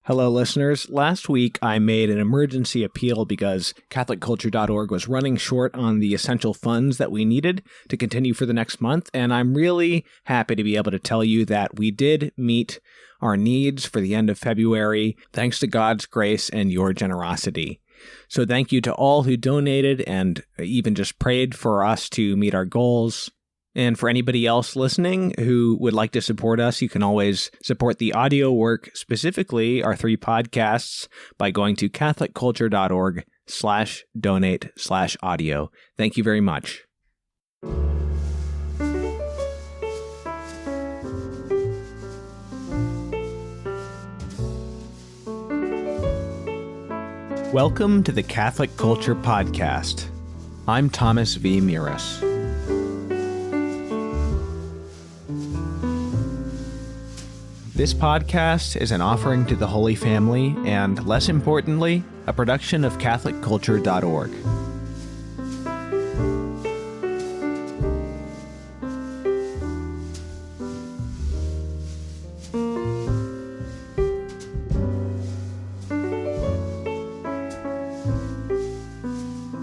Hello, listeners. Last week, I made an emergency appeal because CatholicCulture.org was running short on the essential funds that we needed to continue for the next month, and I'm really happy to be able to tell you that we did meet our needs for the end of February, thanks to God's grace and your generosity. So thank you to all who donated and even just prayed for us to meet our goals. And for anybody else listening who would like to support us, you can always support the audio work, specifically our 3 podcasts, by going to catholicculture.org/donate/audio. Thank you very much. Welcome to the Catholic Culture Podcast. I'm Thomas V. Miras. This podcast is an offering to the Holy Family and, less importantly, a production of CatholicCulture.org.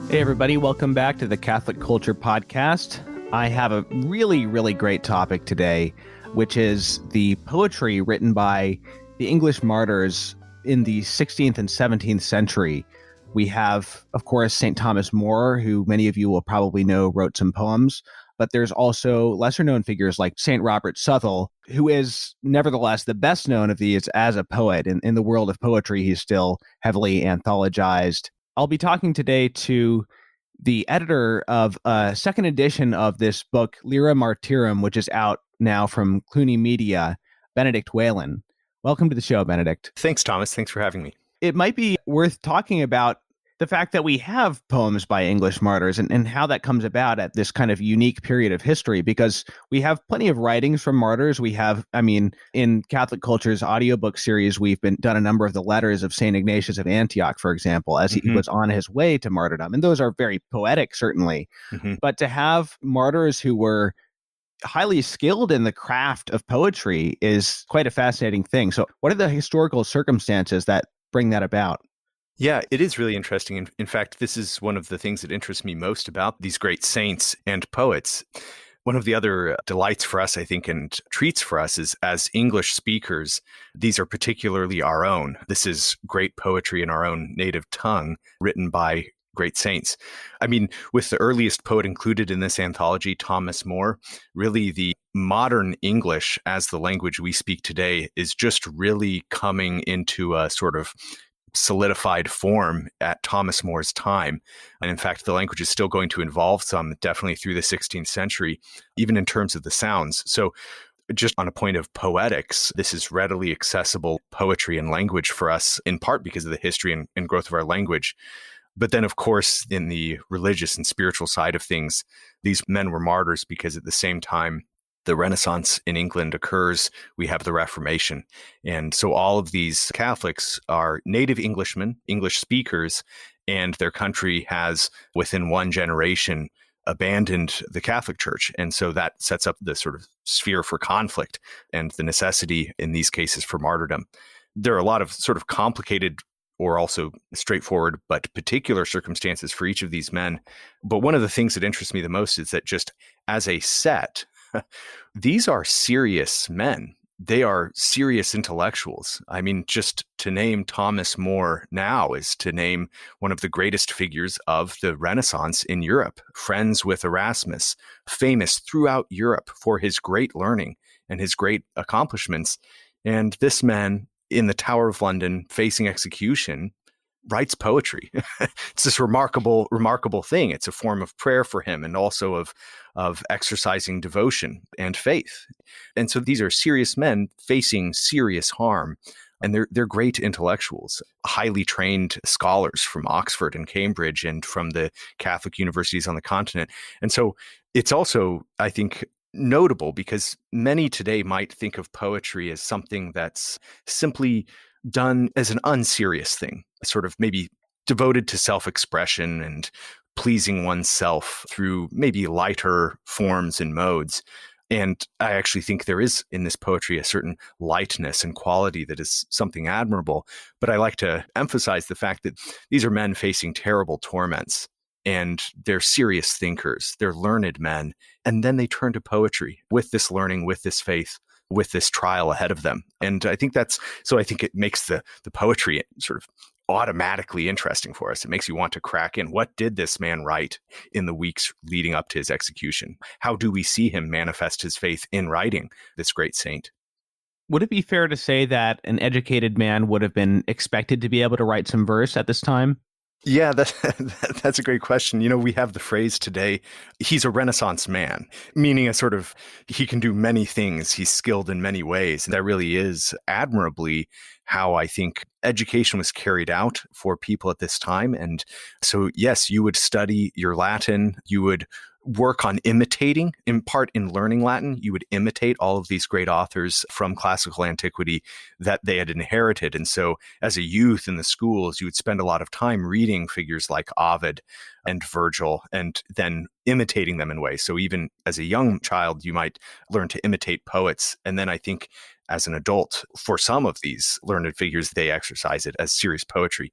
Hey everybody, welcome back to the Catholic Culture Podcast. I have a really great topic today, which is the poetry written by the English martyrs in the 16th and 17th century. We have, of course, St. Thomas More, who many of you will probably know wrote some poems, but there's also lesser-known figures like St. Robert Southwell, who is nevertheless the best known of these as a poet. In the world of poetry, he's still heavily anthologized. I'll be talking today to the editor of a second edition of this book, Lyra Martyrum, which is out now from Cluny Media, Benedict Whalen. Welcome to the show, Benedict. Thanks, Thomas. Thanks for having me. It might be worth talking about the fact that we have poems by English martyrs and how that comes about at this kind of unique period of history, because we have plenty of writings from martyrs. We have, in Catholic Culture's audiobook series, we've done a number of the letters of St. Ignatius of Antioch, for example, as he was on his way to martyrdom. And those are very poetic, certainly. But to have martyrs who were highly skilled in the craft of poetry is quite a fascinating thing. So what are the historical circumstances that bring that about? Yeah, it is really interesting. In fact, this is one of the things that interests me most about these great saints and poets. One of the other delights for us, I think, and treats for us is as English speakers, these are particularly our own. This is great poetry in our own native tongue, written by great saints. With the earliest poet included in this anthology, Thomas More, really the modern English as the language we speak today is just really coming into a sort of solidified form at Thomas More's time. And in fact, the language is still going to evolve some, definitely through the 16th century, even in terms of the sounds. So just on a point of poetics, this is readily accessible poetry and language for us, in part because of the history and growth of our language. But then, of course, in the religious and spiritual side of things, these men were martyrs because at the same time the Renaissance in England occurs, we have the Reformation. And so all of these Catholics are native Englishmen, English speakers, and their country has, within one generation, abandoned the Catholic Church. And so that sets up the sort of sphere for conflict and the necessity in these cases for martyrdom. There are a lot of sort of complicated or also straightforward but particular circumstances for each of these men. But one of the things that interests me the most is that just as a set, these are serious men. They are serious intellectuals. Just to name Thomas More now is to name one of the greatest figures of the Renaissance in Europe, friends with Erasmus, famous throughout Europe for his great learning and his great accomplishments. And this man in the Tower of London facing execution writes poetry. It's this remarkable thing. It's a form of prayer for him and also of exercising devotion and faith. And so these are serious men facing serious harm. And they're great intellectuals, highly trained scholars from Oxford and Cambridge and from the Catholic universities on the continent. And so it's also, I think, notable because many today might think of poetry as something that's simply done as an unserious thing, sort of maybe devoted to self-expression and pleasing oneself through maybe lighter forms and modes. And I actually think there is in this poetry a certain lightness and quality that is something admirable. But I like to emphasize the fact that these are men facing terrible torments, and they're serious thinkers. They're learned men. And then they turn to poetry with this learning, with this faith, with this trial ahead of them. And I think I think it makes the poetry sort of automatically interesting for us. It makes you want to crack in. What did this man write in the weeks leading up to his execution? How do we see him manifest his faith in writing, this great saint? Would it be fair to say that an educated man would have been expected to be able to write some verse at this time? Yeah, that's a great question. We have the phrase today, he's a Renaissance man, meaning he can do many things. He's skilled in many ways. And that really is admirably how I think education was carried out for people at this time. And so, yes, you would study your Latin, you would work on imitating, in part in learning Latin, you would imitate all of these great authors from classical antiquity that they had inherited. And so as a youth in the schools, you would spend a lot of time reading figures like Ovid and Virgil and then imitating them in ways. So even as a young child, you might learn to imitate poets. And then I think as an adult, for some of these learned figures, they exercise it as serious poetry.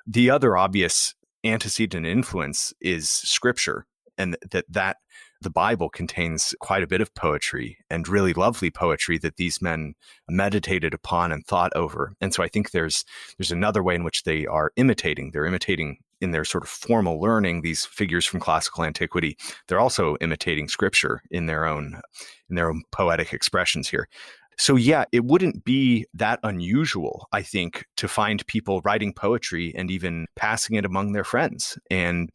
The other obvious antecedent influence is scripture, and that the Bible contains quite a bit of poetry and really lovely poetry that these men meditated upon and thought over. And so I think there's another way in which they are imitating. They're imitating in their sort of formal learning these figures from classical antiquity. They're also imitating scripture in their own poetic expressions here. So yeah, it wouldn't be that unusual, I think, to find people writing poetry and even passing it among their friends and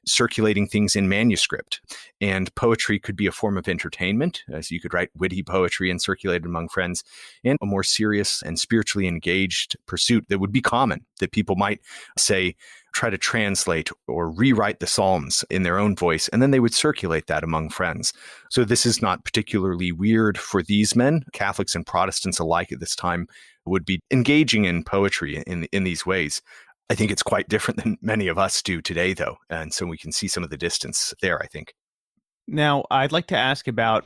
circulating things in manuscript. And poetry could be a form of entertainment, as you could write witty poetry and circulate it among friends, and a more serious and spiritually engaged pursuit that would be common, that people might say, try to translate or rewrite the Psalms in their own voice, and then they would circulate that among friends. So this is not particularly weird for these men. Catholics and Protestants alike at this time would be engaging in poetry in these ways. I think it's quite different than many of us do today, though. And so we can see some of the distance there, I think. Now, I'd like to ask about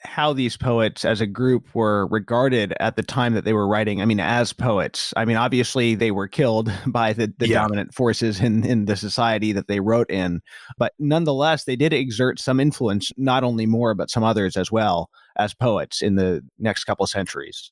how these poets as a group were regarded at the time that they were writing. I mean, as poets. I mean, obviously they were killed by the dominant forces in the society that they wrote in. But nonetheless, they did exert some influence, not only more, but some others as well as poets in the next couple of centuries.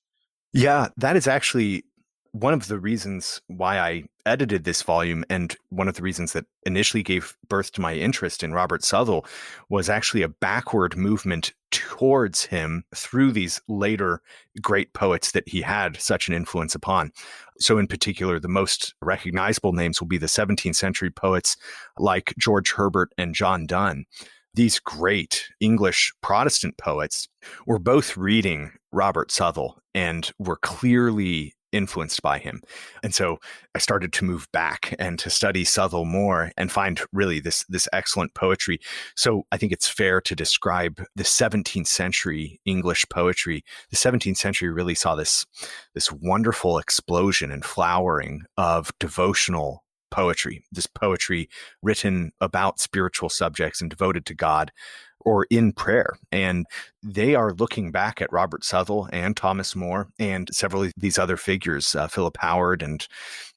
Yeah, that is actually one of the reasons why I edited this volume, and one of the reasons that initially gave birth to my interest in Robert Southwell, was actually a backward movement towards him through these later great poets that he had such an influence upon. So in particular, the most recognizable names will be the 17th century poets like George Herbert and John Donne. These great English Protestant poets were both reading Robert Southwell and were clearly influenced by him. And so I started to move back and to study Southwell more and find really this excellent poetry. So I think it's fair to describe the 17th century English poetry. The 17th century really saw this wonderful explosion and flowering of devotional poetry, this poetry written about spiritual subjects and devoted to God or in prayer. And they are looking back at Robert Southwell and Thomas More and several of these other figures, Philip Howard and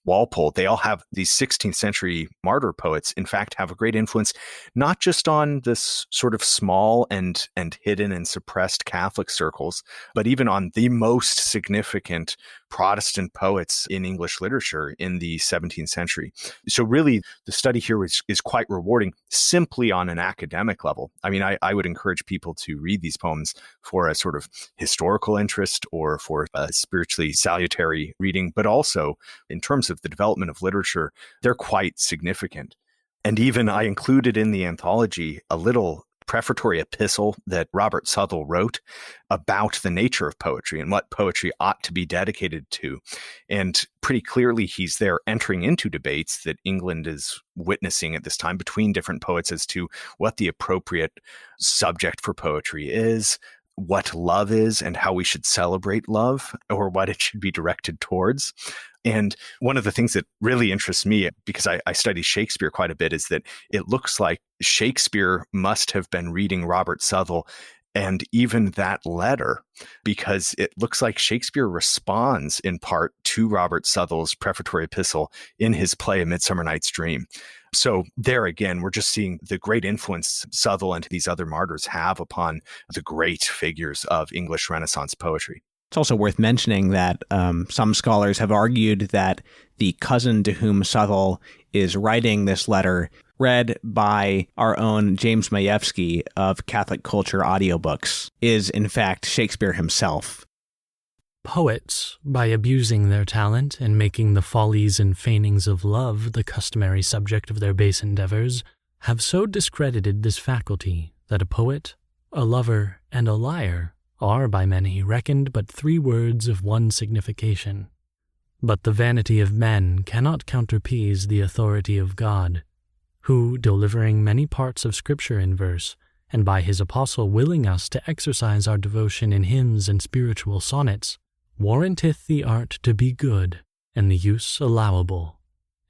Walpole. They all have these 16th century martyr poets, in fact, have a great influence, not just on this sort of small and hidden and suppressed Catholic circles, but even on the most significant Protestant poets in English literature in the 17th century. So really, the study here is quite rewarding simply on an academic level. I mean, I would encourage people to read these poems for a sort of historical interest or for a spiritually salutary reading, but also in terms of the development of literature, they're quite significant. And even I included in the anthology a little prefatory epistle that Robert Southwell wrote about the nature of poetry and what poetry ought to be dedicated to. And pretty clearly, he's there entering into debates that England is witnessing at this time between different poets as to what the appropriate subject for poetry is, what love is, and how we should celebrate love, or what it should be directed towards. And one of the things that really interests me, because I study Shakespeare quite a bit, is that it looks like Shakespeare must have been reading Robert Southwell and even that letter, because it looks like Shakespeare responds in part to Robert Southwell's prefatory epistle in his play A Midsummer Night's Dream. So there again, we're just seeing the great influence Southwell and these other martyrs have upon the great figures of English Renaissance poetry. It's also worth mentioning that some scholars have argued that the cousin to whom Southwell is writing this letter, read by our own James Majewski of Catholic Culture Audiobooks, is in fact Shakespeare himself. Poets, by abusing their talent and making the follies and feignings of love the customary subject of their base endeavors, have so discredited this faculty that a poet, a lover, and a liar are by many reckoned but 3 words of one signification. But the vanity of men cannot counterpoise the authority of God, who, delivering many parts of Scripture in verse, and by his apostle willing us to exercise our devotion in hymns and spiritual sonnets, warranteth the art to be good, and the use allowable,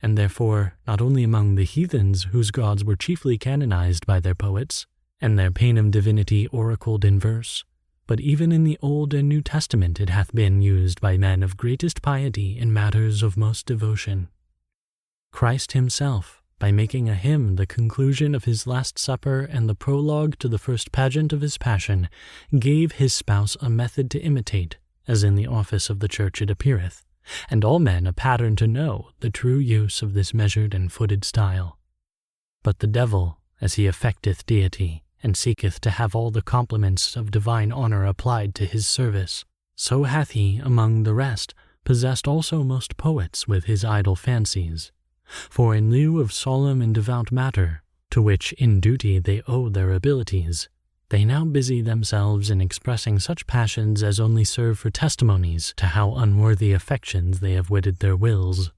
and therefore not only among the heathens whose gods were chiefly canonized by their poets, and their panem divinity oracled in verse, but even in the Old and New Testament it hath been used by men of greatest piety in matters of most devotion. Christ himself, by making a hymn the conclusion of his Last Supper and the prologue to the first pageant of his Passion, gave his spouse a method to imitate, as in the office of the Church it appeareth, and all men a pattern to know the true use of this measured and footed style. But the devil, as he affecteth deity, and seeketh to have all the compliments of divine honor applied to his service, so hath he, among the rest, possessed also most poets with his idle fancies. For in lieu of solemn and devout matter, to which in duty they owe their abilities, they now busy themselves in expressing such passions as only serve for testimonies to how unworthy affections they have wedded their wills.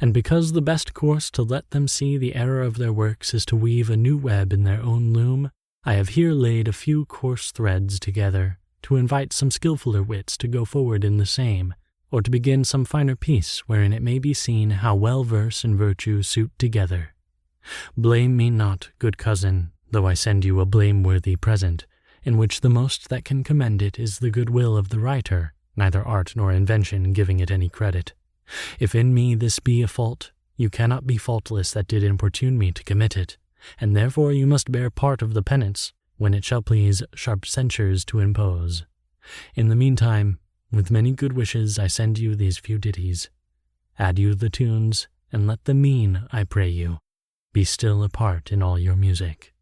And because the best course to let them see the error of their works is to weave a new web in their own loom, I have here laid a few coarse threads together, to invite some skilfuller wits to go forward in the same, or to begin some finer piece wherein it may be seen how well verse and virtue suit together. Blame me not, good cousin, though I send you a blameworthy present, in which the most that can commend it is the good will of the writer, neither art nor invention giving it any credit. If in me this be a fault, you cannot be faultless that did importune me to commit it, and therefore you must bear part of the penance, when it shall please sharp censures to impose. In the meantime, with many good wishes I send you these few ditties. Add you the tunes, and let the mean, I pray you, be still a part in all your music.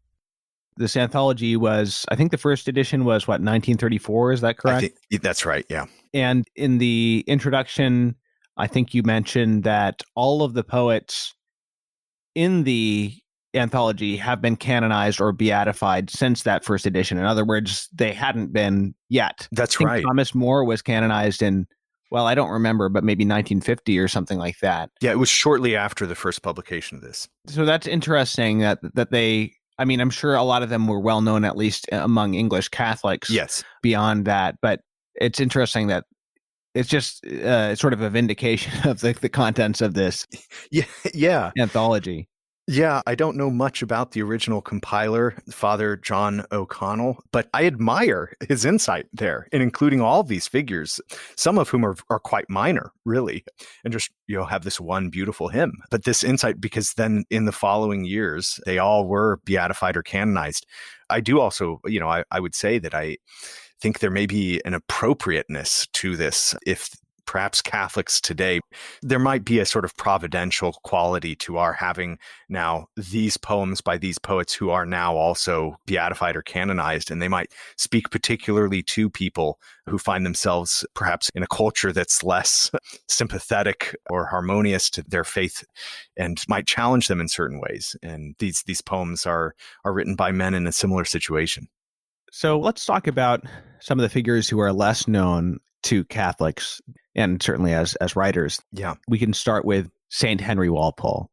This anthology was, I think the first edition was, 1934, is that correct? I think that's right, yeah. And in the introduction, I think you mentioned that all of the poets in the anthology have been canonized or beatified since that first edition. In other words, they hadn't been yet. That's right. Thomas More was canonized in, well, I don't remember, but maybe 1950 or something like that. Yeah, it was shortly after the first publication of this. So that's interesting that they, I mean, I'm sure a lot of them were well known, at least among English Catholics. Yes. Beyond that, but it's interesting that it's just sort of a vindication of the contents of this yeah. anthology. Yeah, I don't know much about the original compiler, Father John O'Connell, but I admire his insight there in including all these figures, some of whom are quite minor, really, and just, have this one beautiful hymn. But this insight, because then in the following years, they all were beatified or canonized. I do also, I would say that I think there may be an appropriateness to this if perhaps Catholics today, there might be a sort of providential quality to our having now these poems by these poets who are now also beatified or canonized, and they might speak particularly to people who find themselves perhaps in a culture that's less sympathetic or harmonious to their faith and might challenge them in certain ways. And these poems are written by men in a similar situation. So let's talk about some of the figures who are less known to Catholics, and certainly as writers. Yeah. We can start with Saint Henry Walpole,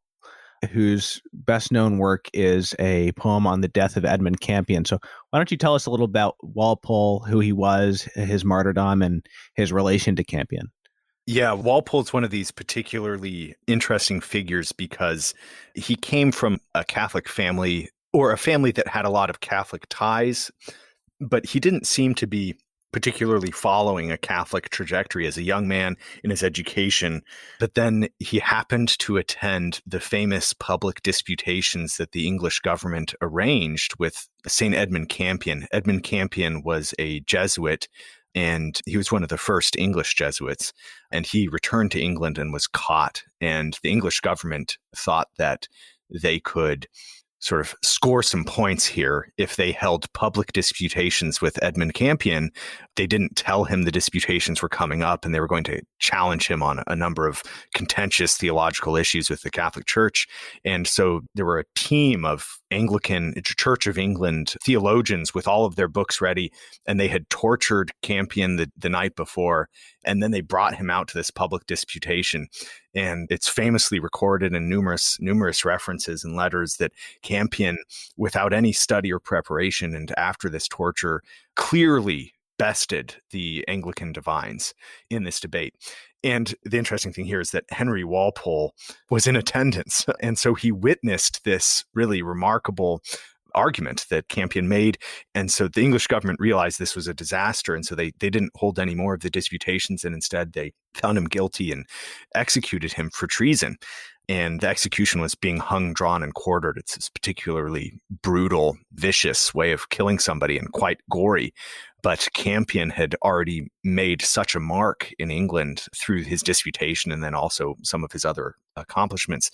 whose best known work is a poem on the death of Edmund Campion. So why don't you tell us a little about Walpole, who he was, his martyrdom, and his relation to Campion? Yeah, Walpole's one of these particularly interesting figures because he came from a Catholic family, or a family that had a lot of Catholic ties. but he didn't seem to be particularly following a Catholic trajectory as a young man in his education. But then he happened to attend the famous public disputations that the English government arranged with St. Edmund Campion. Edmund Campion was a Jesuit, and he was one of the first English Jesuits. And he returned to England and was caught. And the English government thought that they could sort of score some points here if they held public disputations with Edmund Campion. They didn't tell him the disputations were coming up, and they were going to challenge him on a number of contentious theological issues with the Catholic Church. And so there were a team of Anglican Church of England theologians with all of their books ready, and they had tortured Campion the night before, and then they brought him out to this public disputation. And it's famously recorded in numerous references and letters that Campion, without any study or preparation, and after this torture, clearly bested the Anglican divines in this debate. And the interesting thing here is that Henry Walpole was in attendance. And so he witnessed this really remarkable argument that Campion made. And so the English government realized this was a disaster. And so they didn't hold any more of the disputations. And instead, they found him guilty and executed him for treason. And the execution was being hung, drawn, and quartered. It's this particularly brutal, vicious way of killing somebody and quite gory. But Campion had already made such a mark in England through his disputation and then also some of his other accomplishments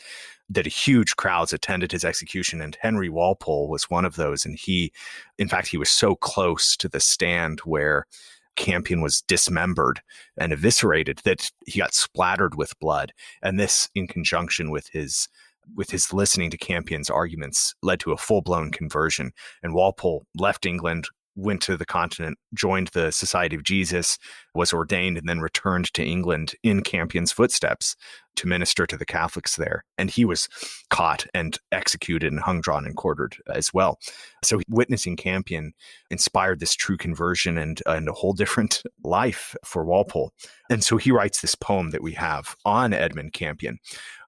that huge crowds attended his execution. And Henry Walpole was one of those. And he was so close to the stand where Campion was dismembered and eviscerated that he got splattered with blood. And this, in conjunction with his listening to Campion's arguments, led to a full-blown conversion. And Walpole left England, went to the continent, joined the Society of Jesus, was ordained, and then returned to England in Campion's footsteps to minister to the Catholics there. And he was caught and executed and hung, drawn, and quartered as well. So witnessing Campion inspired this true conversion and a whole different life for Walpole. And so he writes this poem that we have on Edmund Campion.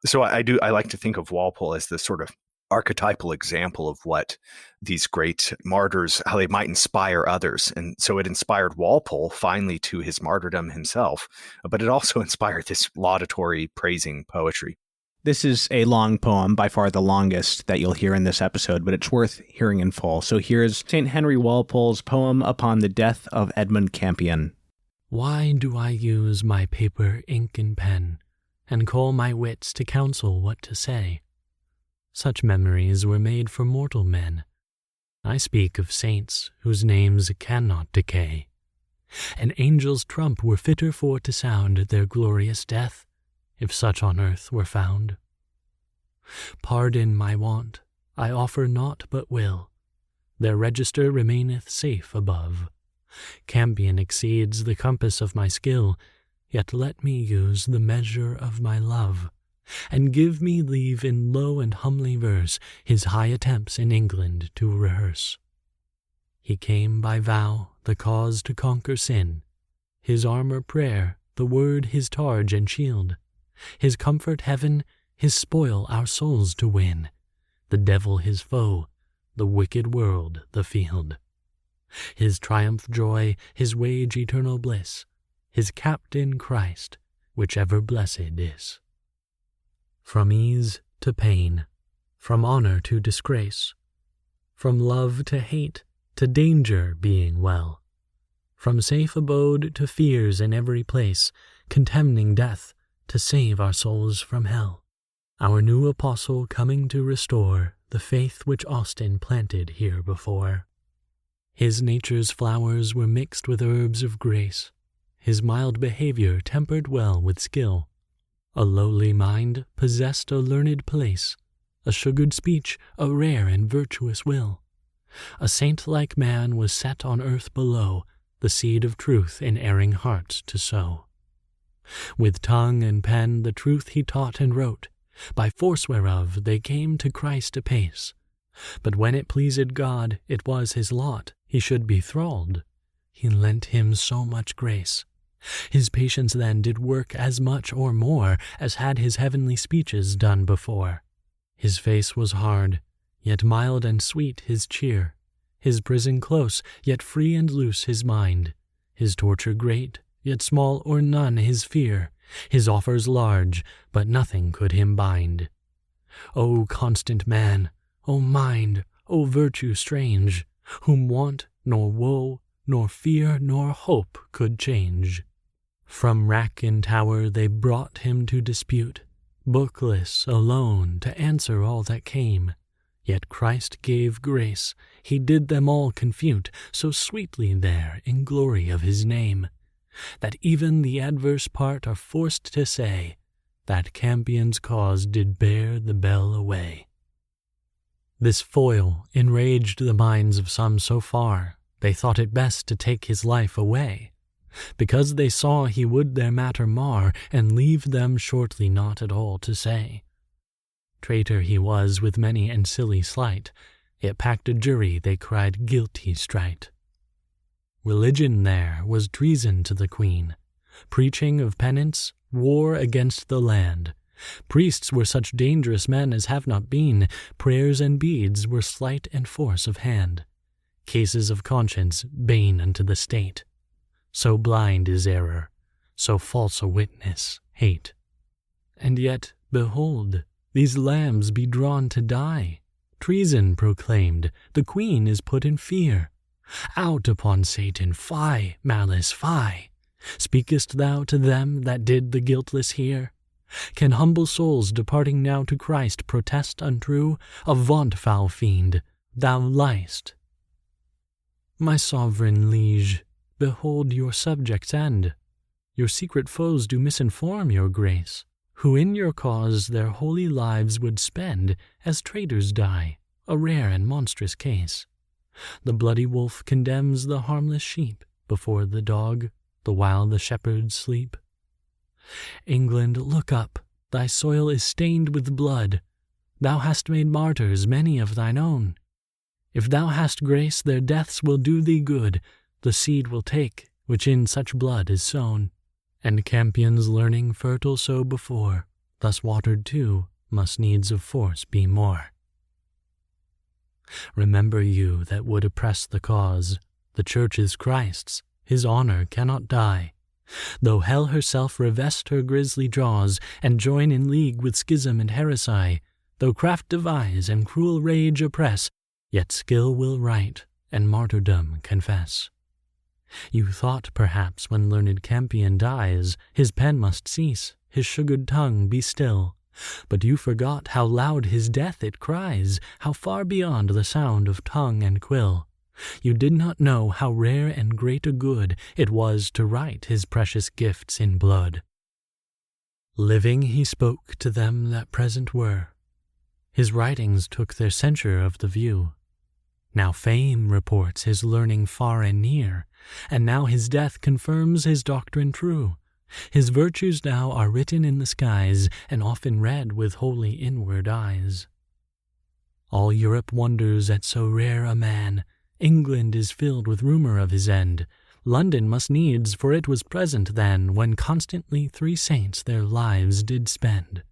So I like to think of Walpole as the sort of archetypal example of what these great martyrs, how they might inspire others. And so it inspired Walpole finally to his martyrdom himself, but it also inspired this laudatory, praising poetry. This is a long poem, by far the longest that you'll hear in this episode, but it's worth hearing in full. So here's St. Henry Walpole's poem upon the death of Edmund Campion. Why do I use my paper, ink, and pen, and call my wits to counsel what to say? Such memories were made for mortal men. I speak of saints whose names cannot decay. An angel's trump were fitter for to sound their glorious death, if such on earth were found. Pardon my want, I offer naught but will. Their register remaineth safe above. Campion exceeds the compass of my skill, yet let me use the measure of my love, and give me leave in low and homely verse his high attempts in England to rehearse. He came by vow, the cause to conquer sin, his armor prayer, the word his targe and shield, his comfort heaven, his spoil our souls to win, the devil his foe, the wicked world the field. His triumph joy, his wage eternal bliss, his captain Christ, whichever blessed is. From ease to pain, from honor to disgrace, from love to hate, to danger being well, from safe abode to fears in every place, contemning death to save our souls from hell. Our new apostle coming to restore the faith which Austin planted here before. His nature's flowers were mixed with herbs of grace, his mild behavior tempered well with skill. A lowly mind possessed a learned place, a sugared speech, a rare and virtuous will. A saint-like man was set on earth below, the seed of truth in erring hearts to sow. With tongue and pen the truth he taught and wrote, by force whereof they came to Christ apace. But when it pleased God, it was his lot he should be thralled. He lent him so much grace. His patience then did work as much or more as had his heavenly speeches done before. His face was hard, yet mild and sweet his cheer. his prison close, yet free and loose his mind, his torture great, yet small or none his fear, his offers large, but nothing could him bind. O constant man, O mind, O virtue strange, whom want, nor woe, nor fear, nor hope could change. From rack and tower they brought him to dispute, bookless, alone, to answer all that came. Yet Christ gave grace, he did them all confute, so sweetly there in glory of his name, that even the adverse part are forced to say, that Campion's cause did bear the bell away. This foil enraged the minds of some so far, they thought it best to take his life away, because they saw he would their matter mar, and leave them shortly not at all to say. Traitor he was with many and silly slight, yet packed a jury they cried guilty straight. Religion there was treason to the queen, preaching of penance, war against the land. Priests were such dangerous men as have not been, prayers and beads were sleight and force of hand, cases of conscience bane unto the state. So blind is error, so false a witness hate. And yet, behold, these lambs be drawn to die. Treason proclaimed, the queen is put in fear. Out upon Satan, fie, malice, fie. Speakest thou to them that did the guiltless hear? Can humble souls departing now to Christ protest untrue? Avaunt, foul fiend, thou liest. My sovereign liege, behold your subjects' end. Your secret foes do misinform your grace, who in your cause their holy lives would spend, as traitors die, a rare and monstrous case. The bloody wolf condemns the harmless sheep before the dog, the while the shepherds sleep. England, look up, thy soil is stained with blood. Thou hast made martyrs many of thine own. If thou hast grace, their deaths will do thee good, the seed will take, which in such blood is sown. And Campion's learning fertile so before, thus watered too, must needs of force be more. Remember you that would oppress the cause, the Church is Christ's, his honor cannot die. Though hell herself revest her grisly jaws, and join in league with schism and heresy, though craft devise and cruel rage oppress, yet skill will right, and martyrdom confess. You thought, perhaps, when learned Campion dies, his pen must cease, his sugared tongue be still. But you forgot how loud his death it cries, how far beyond the sound of tongue and quill. You did not know how rare and great a good it was to write his precious gifts in blood. Living he spoke to them that present were. His writings took their censure of the view. Now fame reports his learning far and near, and now his death confirms his doctrine true. His virtues now are written in the skies, and often read with holy inward eyes. All Europe wonders at so rare a man. England is filled with rumor of his end. London must needs, for it was present then, when constantly 3 saints their lives did spend.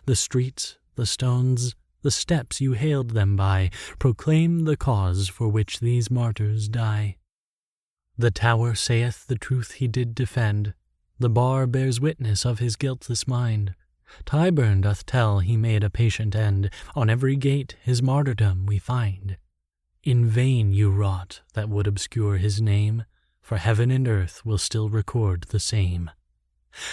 The streets, the stones, the steps you hailed them by, proclaim the cause for which these martyrs die. The tower saith the truth he did defend. The bar bears witness of his guiltless mind. Tyburn doth tell he made a patient end. On every gate his martyrdom we find. In vain you wrought that would obscure his name, for heaven and earth will still record the same.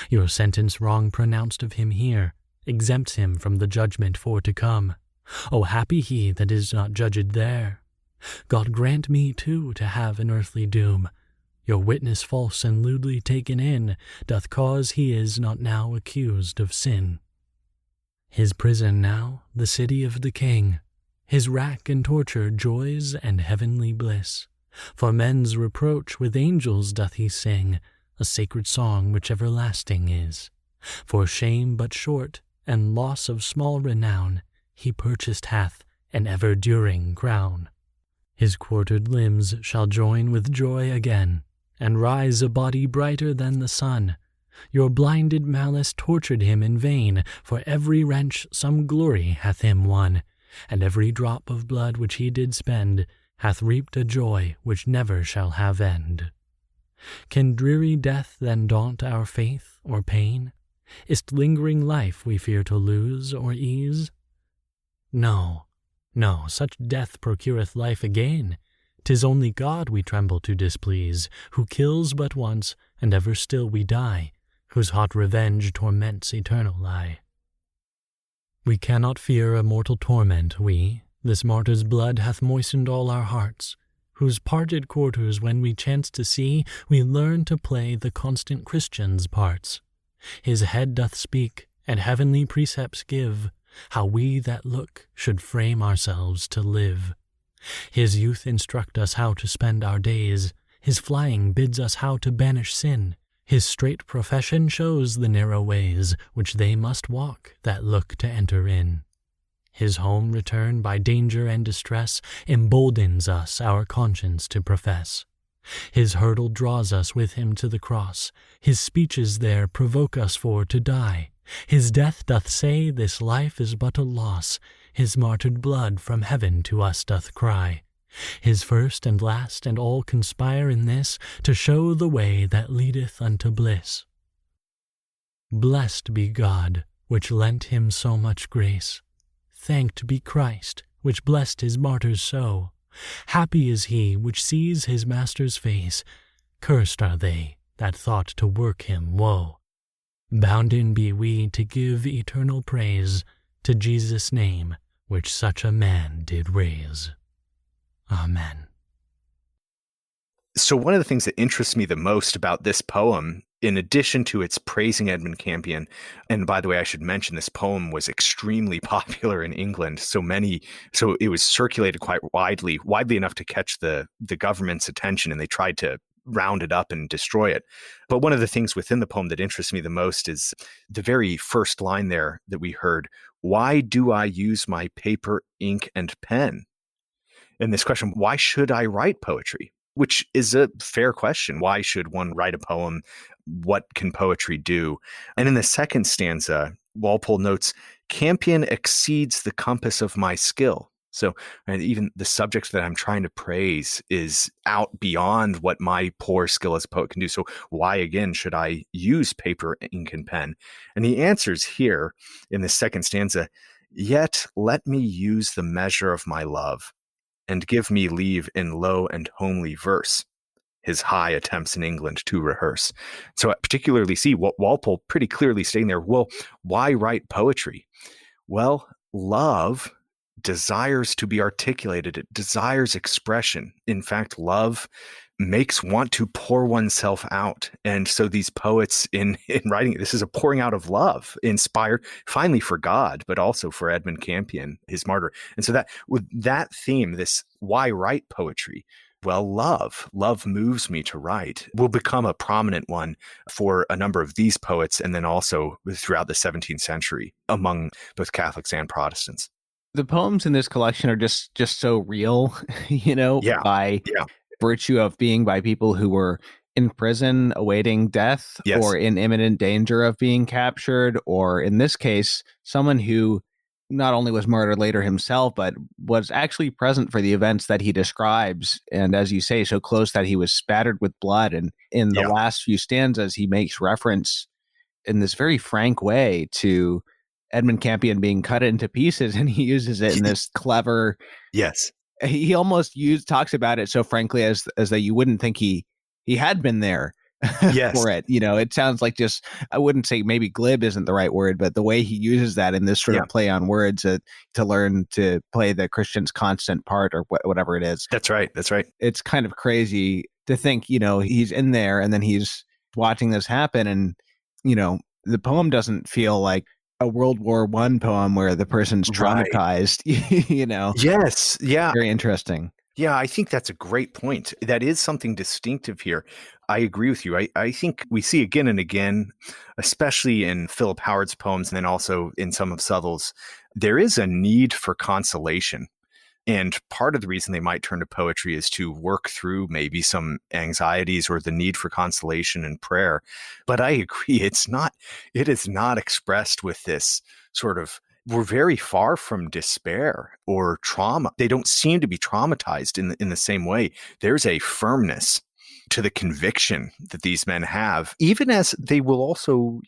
Your sentence wrong pronounced of him here exempts him from the judgment for to come. O happy he that is not judged there! God grant me too to have an earthly doom. Your witness false and lewdly taken in doth cause he is not now accused of sin. His prison now the city of the king, his rack and torture joys and heavenly bliss. For men's reproach with angels doth he sing, a sacred song which everlasting is. For shame but short, and loss of small renown, he purchased hath an ever-during crown. His quartered limbs shall join with joy again, and rise a body brighter than the sun. Your blinded malice tortured him in vain, for every wrench some glory hath him won, and every drop of blood which he did spend hath reaped a joy which never shall have end. Can dreary death then daunt our faith or pain? Is't lingering life we fear to lose or ease? No, no, such death procureth life again. 'Tis only God we tremble to displease, who kills but once, and ever still we die, whose hot revenge torments eternal lie. We cannot fear a mortal torment, we. This martyr's blood hath moistened all our hearts, whose parted quarters when we chance to see, we learn to play the constant Christian's parts. His head doth speak, and heavenly precepts give, how we that look should frame ourselves to live. His youth instruct us how to spend our days, his flying bids us how to banish sin, his straight profession shows the narrow ways which they must walk that look to enter in. His home return by danger and distress emboldens us our conscience to profess. His hurdle draws us with him to the cross, his speeches there provoke us for to die. His death doth say this life is but a loss, his martyred blood from heaven to us doth cry. His first and last and all conspire in this, to show the way that leadeth unto bliss. Blessed be God, which lent him so much grace. Thanked be Christ, which blessed his martyrs so. Happy is he which sees his Master's face. Cursed are they that thought to work him woe. Bounden be we to give eternal praise to Jesus' name, which such a man did raise. Amen. So one of the things that interests me the most about this poem, in addition to its praising Edmund Campion, and by the way, I should mention this poem was extremely popular in England. So it was circulated quite widely enough to catch the government's attention, and they tried to round it up and destroy it. But one of the things within the poem that interests me the most is the very first line there that we heard, "Why do I use my paper, ink, and pen?" And this question, why should I write poetry? Which is a fair question. Why should one write a poem? What can poetry do? And in the second stanza, Walpole notes, "Campion exceeds the compass of my skill." So even the subject that I'm trying to praise is out beyond what my poor skill as a poet can do. So why, again, should I use paper, ink, and pen? And he answers here in the second stanza, "Yet let me use the measure of my love, and give me leave in low and homely verse, his high attempts in England to rehearse." So I particularly see what Walpole pretty clearly stating there, well, why write poetry? Well, love desires to be articulated. It desires expression. In fact, love makes want to pour oneself out. And so these poets in writing, this is a pouring out of love, inspired finally for God, but also for Edmund Campion, his martyr. And so that with that theme, this why write poetry? Well, love moves me to write will become a prominent one for a number of these poets, and then also throughout the 17th century among both Catholics and Protestants. The poems in this collection are just so real, by virtue of being by people who were in prison awaiting death, yes, or in imminent danger of being captured, or in this case, someone who not only was martyred later himself, but was actually present for the events that he describes. And as you say, so close that he was spattered with blood. And in the last few stanzas, he makes reference in this very frank way to Edmund Campion being cut into pieces, and he uses it in this clever. Yes. He almost talks about it so frankly as that you wouldn't think he had been there for it. It sounds like just, I wouldn't say maybe glib isn't the right word, but the way he uses that in this sort of play on words to learn to play the Christian's constant part or whatever it is. That's right. It's kind of crazy to think, he's in there and then he's watching this happen. And, the poem doesn't feel like a World War I poem where the person's traumatized, Yes. Yeah. Very interesting. Yeah, I think that's a great point. That is something distinctive here. I agree with you. I think we see again and again, especially in Philip Howard's poems and then also in some of Southwell's, there is a need for consolation. And part of the reason they might turn to poetry is to work through maybe some anxieties or the need for consolation and prayer. But I agree, it is not expressed with this sort of were very far from despair or trauma. They don't seem to be traumatized in the same way. There's a firmness to the conviction that these men have, even as they will also,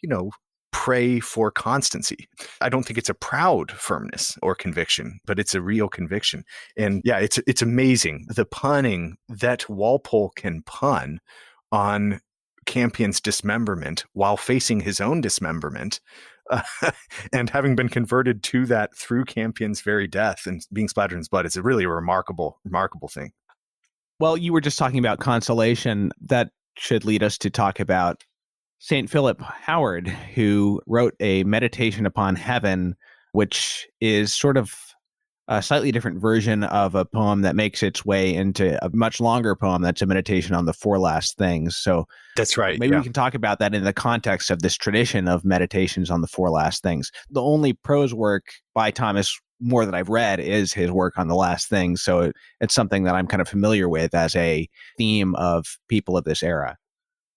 pray for constancy. I don't think it's a proud firmness or conviction, but it's a real conviction. And yeah, it's amazing the punning that Walpole can pun on Campion's dismemberment while facing his own dismemberment, and having been converted to that through Campion's very death and being splattered in his blood. It's a really remarkable thing. Well, you were just talking about consolation. That should lead us to talk about St. Philip Howard, who wrote a meditation upon heaven, which is sort of a slightly different version of a poem that makes its way into a much longer poem that's a meditation on the four last things. So that's right. Maybe we can talk about that in the context of this tradition of meditations on the four last things. The only prose work by Thomas More that I've read is his work on the last things. So it's something that I'm kind of familiar with as a theme of people of this era.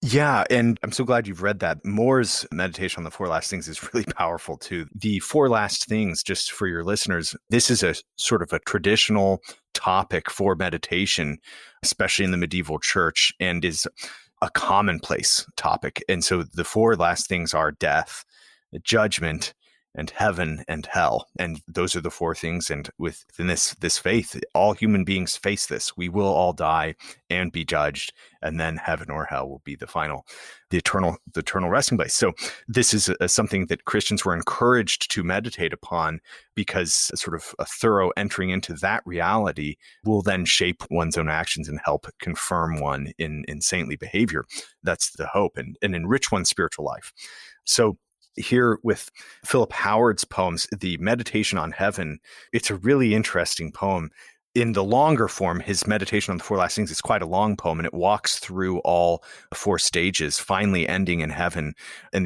Yeah, and I'm so glad you've read that. Moore's meditation on the four last things is really powerful too. The four last things, just for your listeners, this is a sort of a traditional topic for meditation, especially in the medieval church, and is a commonplace topic. And so the four last things are death, judgment, and heaven and hell. And those are the four things. And within this faith, all human beings face this. We will all die and be judged, and then heaven or hell will be the eternal resting place. So this is something that Christians were encouraged to meditate upon, because sort of a thorough entering into that reality will then shape one's own actions and help confirm one in saintly behavior. That's the hope, and enrich one's spiritual life. So here with Philip Howard's poems, the Meditation on Heaven, it's a really interesting poem. In the longer form, his Meditation on the Four Last Things is quite a long poem, and it walks through all four stages, finally ending in heaven. And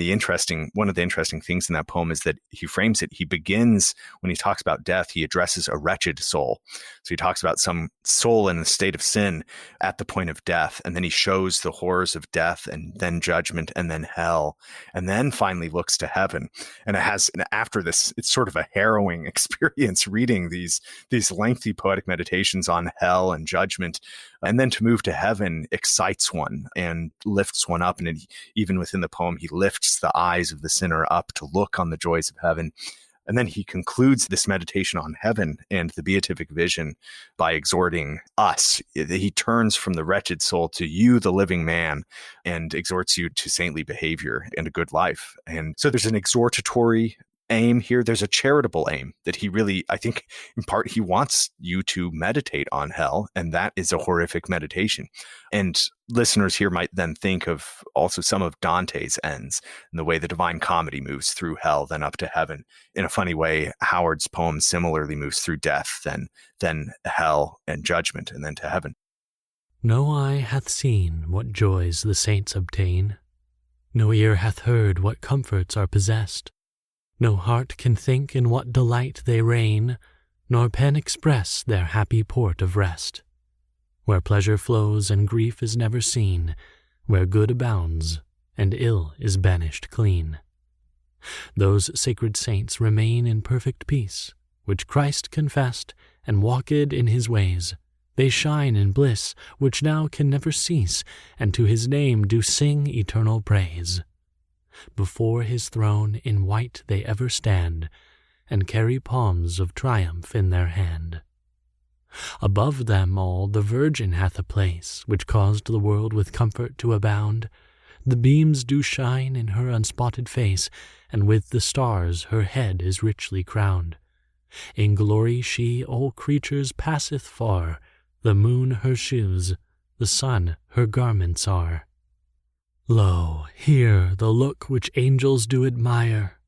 one of the interesting things in that poem is that he frames it. He begins, when he talks about death, he addresses a wretched soul. So he talks about some soul in a state of sin at the point of death, and then he shows the horrors of death, and then judgment, and then hell, and then finally looks to heaven. And after this, it's sort of a harrowing experience reading these lengthy poetic meditations on hell and judgment. And then to move to heaven excites one and lifts one up. And even within the poem, he lifts the eyes of the sinner up to look on the joys of heaven. And then he concludes this meditation on heaven and the beatific vision by exhorting us. He turns from the wretched soul to you, the living man, and exhorts you to saintly behavior and a good life. And so there's an exhortatory aim here. There's a charitable aim that he really, I think, in part, he wants you to meditate on hell, and that is a horrific meditation. And listeners here might then think of also some of Dante's ends and the way the Divine Comedy moves through hell, then up to heaven. In a funny way, Howard's poem similarly moves through death, then hell and judgment, and then to heaven. No eye hath seen what joys the saints obtain. No ear hath heard what comforts are possessed. No heart can think in what delight they reign, nor pen express their happy port of rest. Where pleasure flows and grief is never seen, where good abounds and ill is banished clean. Those sacred saints remain in perfect peace, which Christ confessed and walked in his ways. They shine in bliss which now can never cease, and to his name do sing eternal praise. Before his throne in white they ever stand, and carry palms of triumph in their hand. Above them all the Virgin hath a place, which caused the world with comfort to abound. The beams do shine in her unspotted face, and with the stars her head is richly crowned. In glory she all creatures passeth far, the moon her shoes, the sun her garments are. Lo, here the look which angels do admire.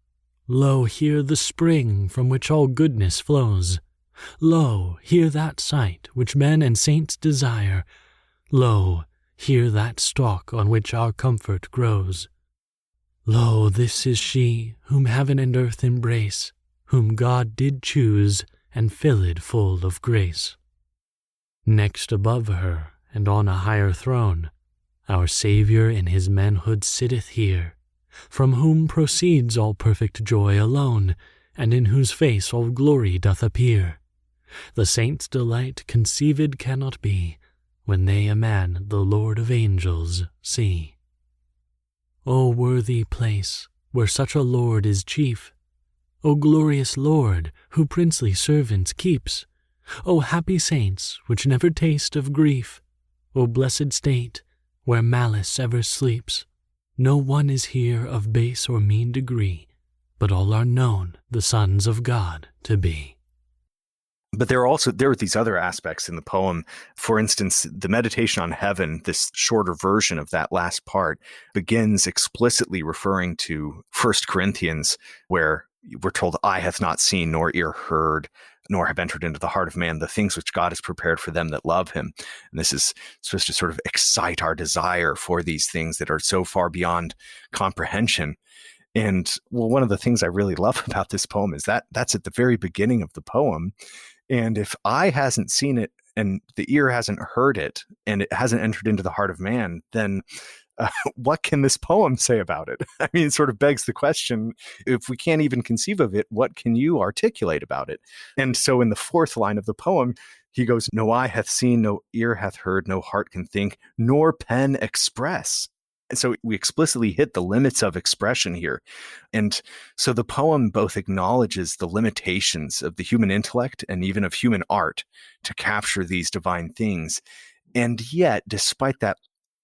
Lo, here the spring from which all goodness flows. Lo, here that sight which men and saints desire. Lo, here that stalk on which our comfort grows. Lo, this is she whom heaven and earth embrace, whom God did choose and filled full of grace. Next above her, and on a higher throne, our Saviour in his manhood sitteth here, from whom proceeds all perfect joy alone, and in whose face all glory doth appear. The saints' delight conceived cannot be, when they a man the Lord of angels see. O worthy place, where such a Lord is chief! O glorious Lord, who princely servants keeps! O happy saints, which never taste of grief! O blessed state, where malice ever sleeps! No one is here of base or mean degree, but all are known the sons of God to be. But there are these other aspects in the poem. For instance, the meditation on heaven, this shorter version of that last part, begins explicitly referring to 1 Corinthians, where we're told, eye hath not seen, nor ear heard, nor have entered into the heart of man the things which God has prepared for them that love him. And this is supposed to sort of excite our desire for these things that are so far beyond comprehension. And well, one of the things I really love about this poem is that that's at the very beginning of the poem. And if eye hasn't seen it and the ear hasn't heard it and it hasn't entered into the heart of man, then what can this poem say about it? I mean, it sort of begs the question, if we can't even conceive of it, what can you articulate about it? And so in the fourth line of the poem, he goes, no eye hath seen, no ear hath heard, no heart can think, nor pen express. And so we explicitly hit the limits of expression here. And so the poem both acknowledges the limitations of the human intellect and even of human art to capture these divine things. And yet, despite that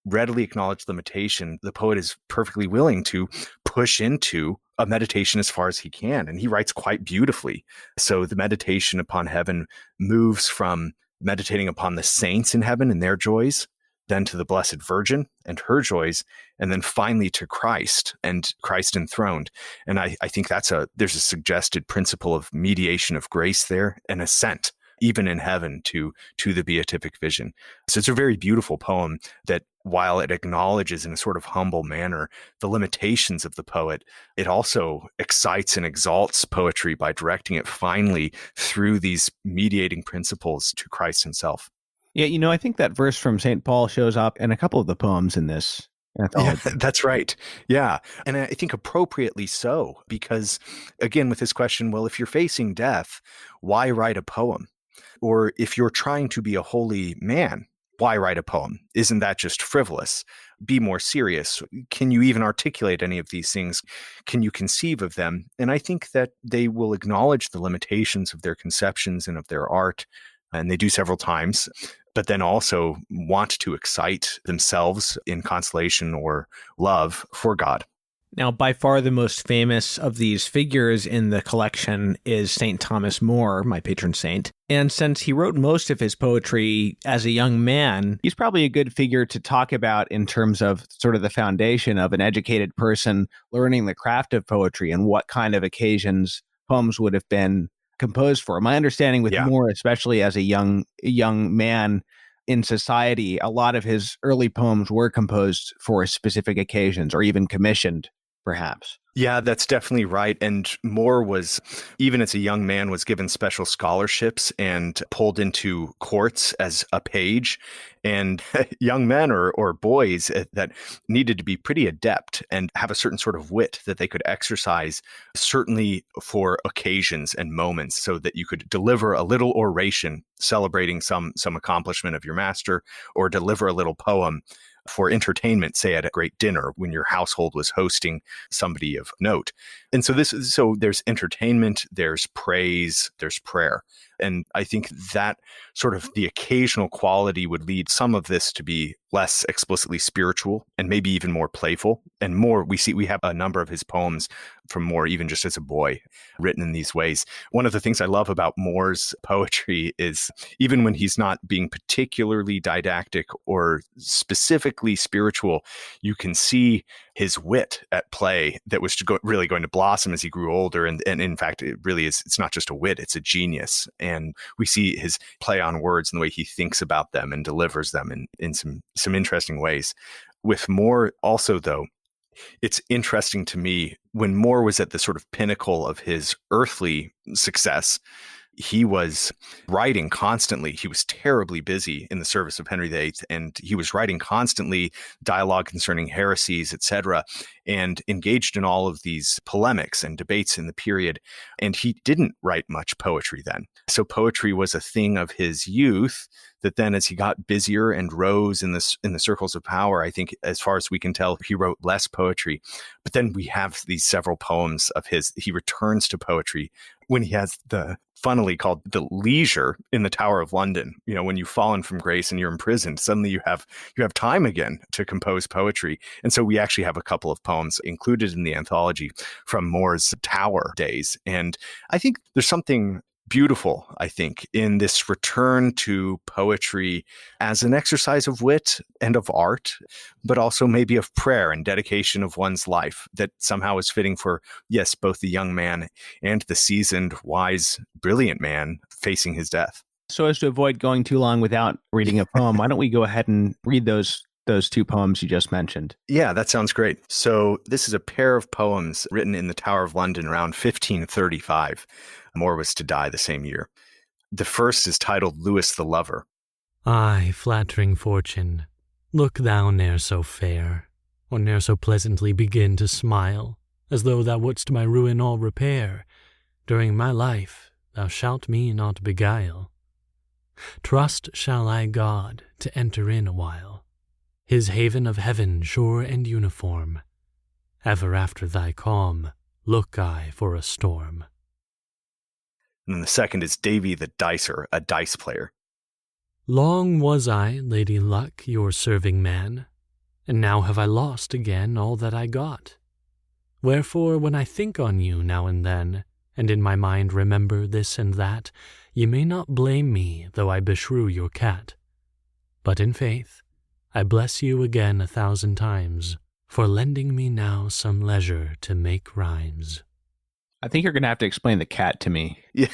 readily acknowledged limitation, the poet is perfectly willing to push into a meditation as far as he can. And he writes quite beautifully. So the meditation upon heaven moves from meditating upon the saints in heaven and their joys, then to the Blessed Virgin and her joys, and then finally to Christ and Christ enthroned. And I think there's a suggested principle of mediation of grace there, an ascent, even in heaven, to the beatific vision. So it's a very beautiful poem that, while it acknowledges in a sort of humble manner the limitations of the poet, it also excites and exalts poetry by directing it finally through these mediating principles to Christ himself. Yeah, I think that verse from St. Paul shows up in a couple of the poems in this anthology. Yeah, that's right. Yeah. And I think appropriately so, because again, with this question, well, if you're facing death, why write a poem? Or if you're trying to be a holy man, why write a poem? Isn't that just frivolous? Be more serious. Can you even articulate any of these things? Can you conceive of them? And I think that they will acknowledge the limitations of their conceptions and of their art, and they do several times, but then also want to excite themselves in consolation or love for God. Now, by far the most famous of these figures in the collection is St. Thomas More, my patron saint. And since he wrote most of his poetry as a young man, he's probably a good figure to talk about in terms of sort of the foundation of an educated person learning the craft of poetry and what kind of occasions poems would have been composed for. My understanding with More, especially as a young man in society, a lot of his early poems were composed for specific occasions or even commissioned, perhaps. Yeah, that's definitely right. And More was, even as a young man, was given special scholarships and pulled into courts as a page. And young men or boys that needed to be pretty adept and have a certain sort of wit that they could exercise, certainly for occasions and moments, so that you could deliver a little oration celebrating some accomplishment of your master, or deliver a little poem for entertainment, say at a great dinner when your household was hosting somebody of note. And so there's entertainment, there's praise, there's prayer. And I think that sort of the occasional quality would lead some of this to be less explicitly spiritual and maybe even more playful. And More, we have a number of his poems from More, even just as a boy, written in these ways. One of the things I love about More's poetry is, even when he's not being particularly didactic or specifically spiritual, you can see his wit at play that was really going to blossom as he grew older. And in fact, it really is, it's not just a wit, it's a genius. And we see his play on words and the way he thinks about them and delivers them in some interesting ways. With More also, though, it's interesting to me, when More was at the sort of pinnacle of his earthly success, he was writing constantly. He was terribly busy in the service of Henry VIII, and he was writing constantly dialogue concerning heresies, etc. and engaged in all of these polemics and debates in the period. And he didn't write much poetry then. So poetry was a thing of his youth that then, as he got busier and rose in the circles of power, I think, as far as we can tell, he wrote less poetry. But then we have these several poems of his. He returns to poetry when he has the, funnily called, the leisure in the Tower of London. You know, when you've fallen from grace and you're imprisoned, suddenly you have time again to compose poetry. And so we actually have a couple of poems included in the anthology from More's Tower days. And I think there's something beautiful, I think, in this return to poetry as an exercise of wit and of art, but also maybe of prayer and dedication of one's life that somehow is fitting for, yes, both the young man and the seasoned, wise, brilliant man facing his death. So as to avoid going too long without reading a poem, why don't we go ahead and read those two poems you just mentioned? Yeah, that sounds great. So this is a pair of poems written in the Tower of London around 1535. More was to die the same year. The first is titled Lewis the Lover. Ay, flattering fortune, look thou ne'er so fair, or ne'er so pleasantly begin to smile, as though thou wouldst my ruin all repair. During my life thou shalt me not beguile. Trust shall I God to enter in a while, his haven of heaven sure and uniform. Ever after thy calm look I for a storm. And then the second is Davy the Dicer, a dice player. Long was I, Lady Luck, your serving man, and now have I lost again all that I got. Wherefore, when I think on you now and then, and in my mind remember this and that, ye may not blame me, though I beshrew your cat. But in faith, I bless you again 1,000 times, for lending me now some leisure to make rhymes. I think you're going to have to explain the cat to me. Yeah,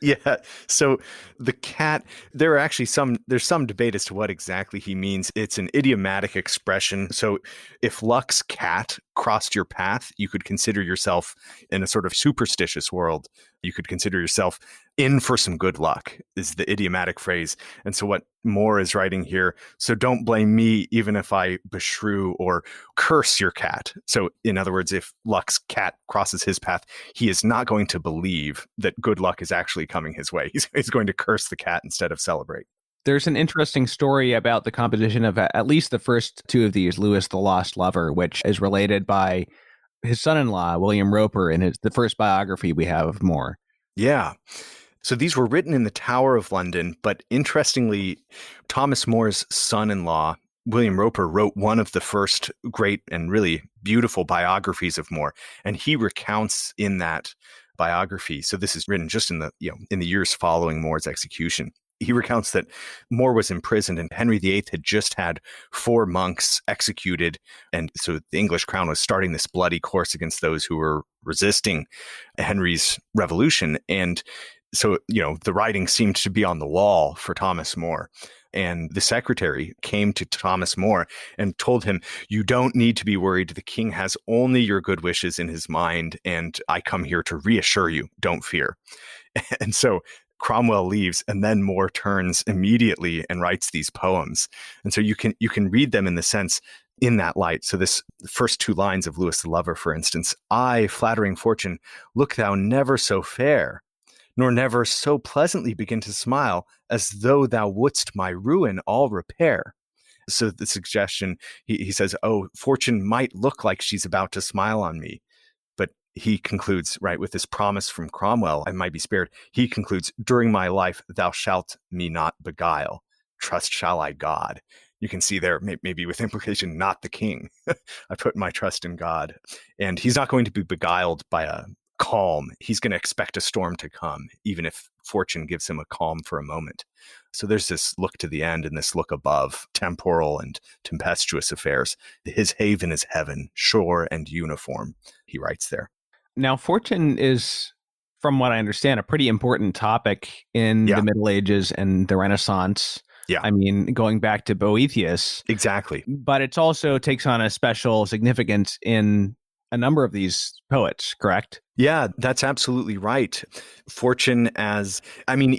yeah. So the cat, there's some debate as to what exactly he means. It's an idiomatic expression. So if Luck's cat crossed your path, you could consider yourself, in a sort of superstitious world, you could consider yourself in for some good luck, is the idiomatic phrase. And so what More is writing here, so don't blame me even if I beshrew or curse your cat. So in other words, if Luck's cat crosses his path, he is not going to believe that good luck is actually coming his way. He's going to curse the cat instead of celebrate. There's an interesting story about the composition of at least the first two of these, Lewis the Lost Lover, which is related by his son-in-law, William Roper, in the first biography we have of More. Yeah. So these were written in the Tower of London, but interestingly, Thomas More's son-in-law, William Roper, wrote one of the first great and really beautiful biographies of More, and he recounts in that biography. So this is written just in the years following More's execution. He recounts that More was imprisoned and Henry VIII had just had 4 monks executed. And so the English crown was starting this bloody course against those who were resisting Henry's revolution. And so, the writing seemed to be on the wall for Thomas More. And the secretary came to Thomas More and told him, you don't need to be worried. The king has only your good wishes in his mind. And I come here to reassure you, don't fear. And so Cromwell leaves, and then More turns immediately and writes these poems. And so you can read them in the sense in that light. So this first 2 lines of Lewis the Lover, for instance, I, flattering fortune, look thou never so fair, nor never so pleasantly begin to smile, as though thou wouldst my ruin all repair. So the suggestion, he says, oh, fortune might look like she's about to smile on me. But he concludes, right, with this promise from Cromwell, I might be spared. He concludes, during my life, thou shalt me not beguile. Trust shall I God. You can see there, maybe with implication, not the king. I put my trust in God. And he's not going to be beguiled by a calm. He's going to expect a storm to come, even if fortune gives him a calm for a moment. So there's this look to the end and this look above, temporal and tempestuous affairs. His haven is heaven, sure and uniform, he writes there. Now, fortune is, from what I understand, a pretty important topic in the Middle Ages and the Renaissance. Yeah. I mean, going back to Boethius. Exactly. But it also takes on a special significance in a number of these poets, correct? Yeah, that's absolutely right. Fortune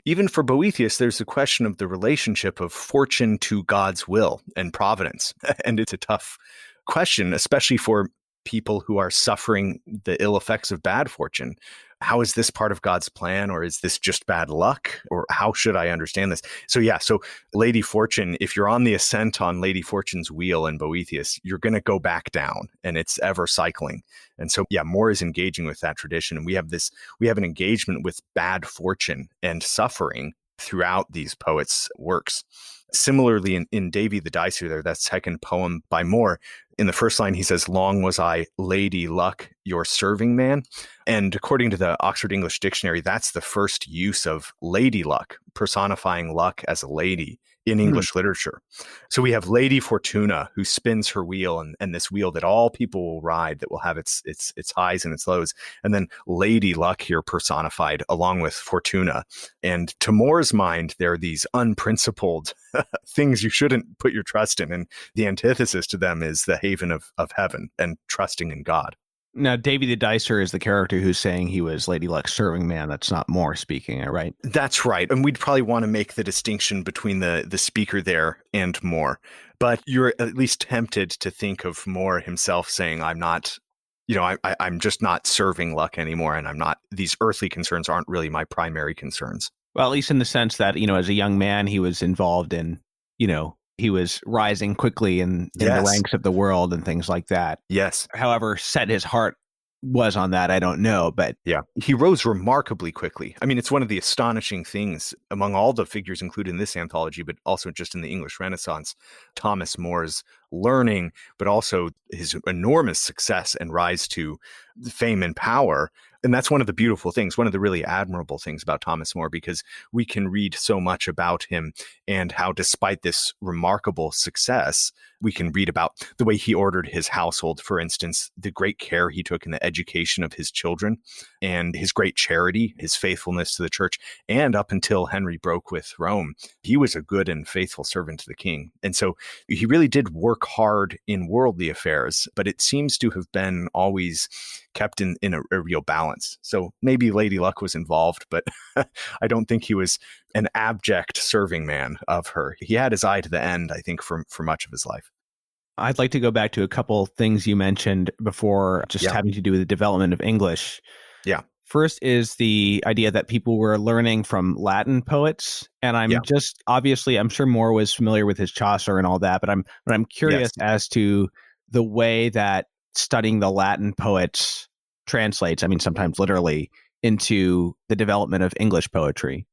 even for Boethius, there's a question of the relationship of fortune to God's will and providence. And it's a tough question, especially for people who are suffering the ill effects of bad fortune. How is this part of God's plan, or is this just bad luck? Or how should I understand this? So Lady Fortune, if you're on the ascent on Lady Fortune's wheel in Boethius, you're going to go back down, and it's ever cycling. And so, More is engaging with that tradition. And we have an engagement with bad fortune and suffering throughout these poets' works. Similarly, in Davy the Dicer there, that second poem by Moore, in the first line, he says, "Long was I, Lady Luck, your serving man." And according to the Oxford English Dictionary, that's the first use of Lady Luck, personifying luck as a lady in English literature. So we have Lady Fortuna, who spins her wheel, and this wheel that all people will ride, that will have its highs and its lows. And then Lady Luck here personified along with Fortuna. And to Moore's mind, there are these unprincipled things you shouldn't put your trust in. And the antithesis to them is the haven of heaven and trusting in God. Now, Davy the Dicer is the character who's saying he was Lady Luck's serving man. That's not Moore speaking, right? That's right. And we'd probably want to make the distinction between the speaker there and Moore. But you're at least tempted to think of Moore himself saying, I'm not, I'm just not serving luck anymore. And these earthly concerns aren't really my primary concerns. Well, at least in the sense that, as a young man, he was involved in, he was rising quickly in the ranks of the world and things like that. Yes. However set his heart was on that, I don't know. But he rose remarkably quickly. I mean, it's one of the astonishing things among all the figures included in this anthology, but also just in the English Renaissance, Thomas More's learning, but also his enormous success and rise to fame and power. And that's one of the beautiful things, one of the really admirable things about Thomas More, because we can read so much about him and how, despite this remarkable success, we can read about the way he ordered his household, for instance, the great care he took in the education of his children, and his great charity, his faithfulness to the church. And up until Henry broke with Rome, he was a good and faithful servant to the king. And so he really did work hard in worldly affairs, but it seems to have been always kept in a real balance. So maybe Lady Luck was involved, but I don't think he was an abject serving man of her. He had his eye to the end, I think, for much of his life. I'd like to go back to a couple things you mentioned before, just having to do with the development of English. Yeah. First is the idea that people were learning from Latin poets. And I'm I'm sure Moore was familiar with his Chaucer and all that, but I'm curious as to the way that studying the Latin poets translates, I mean, sometimes literally, into the development of English poetry.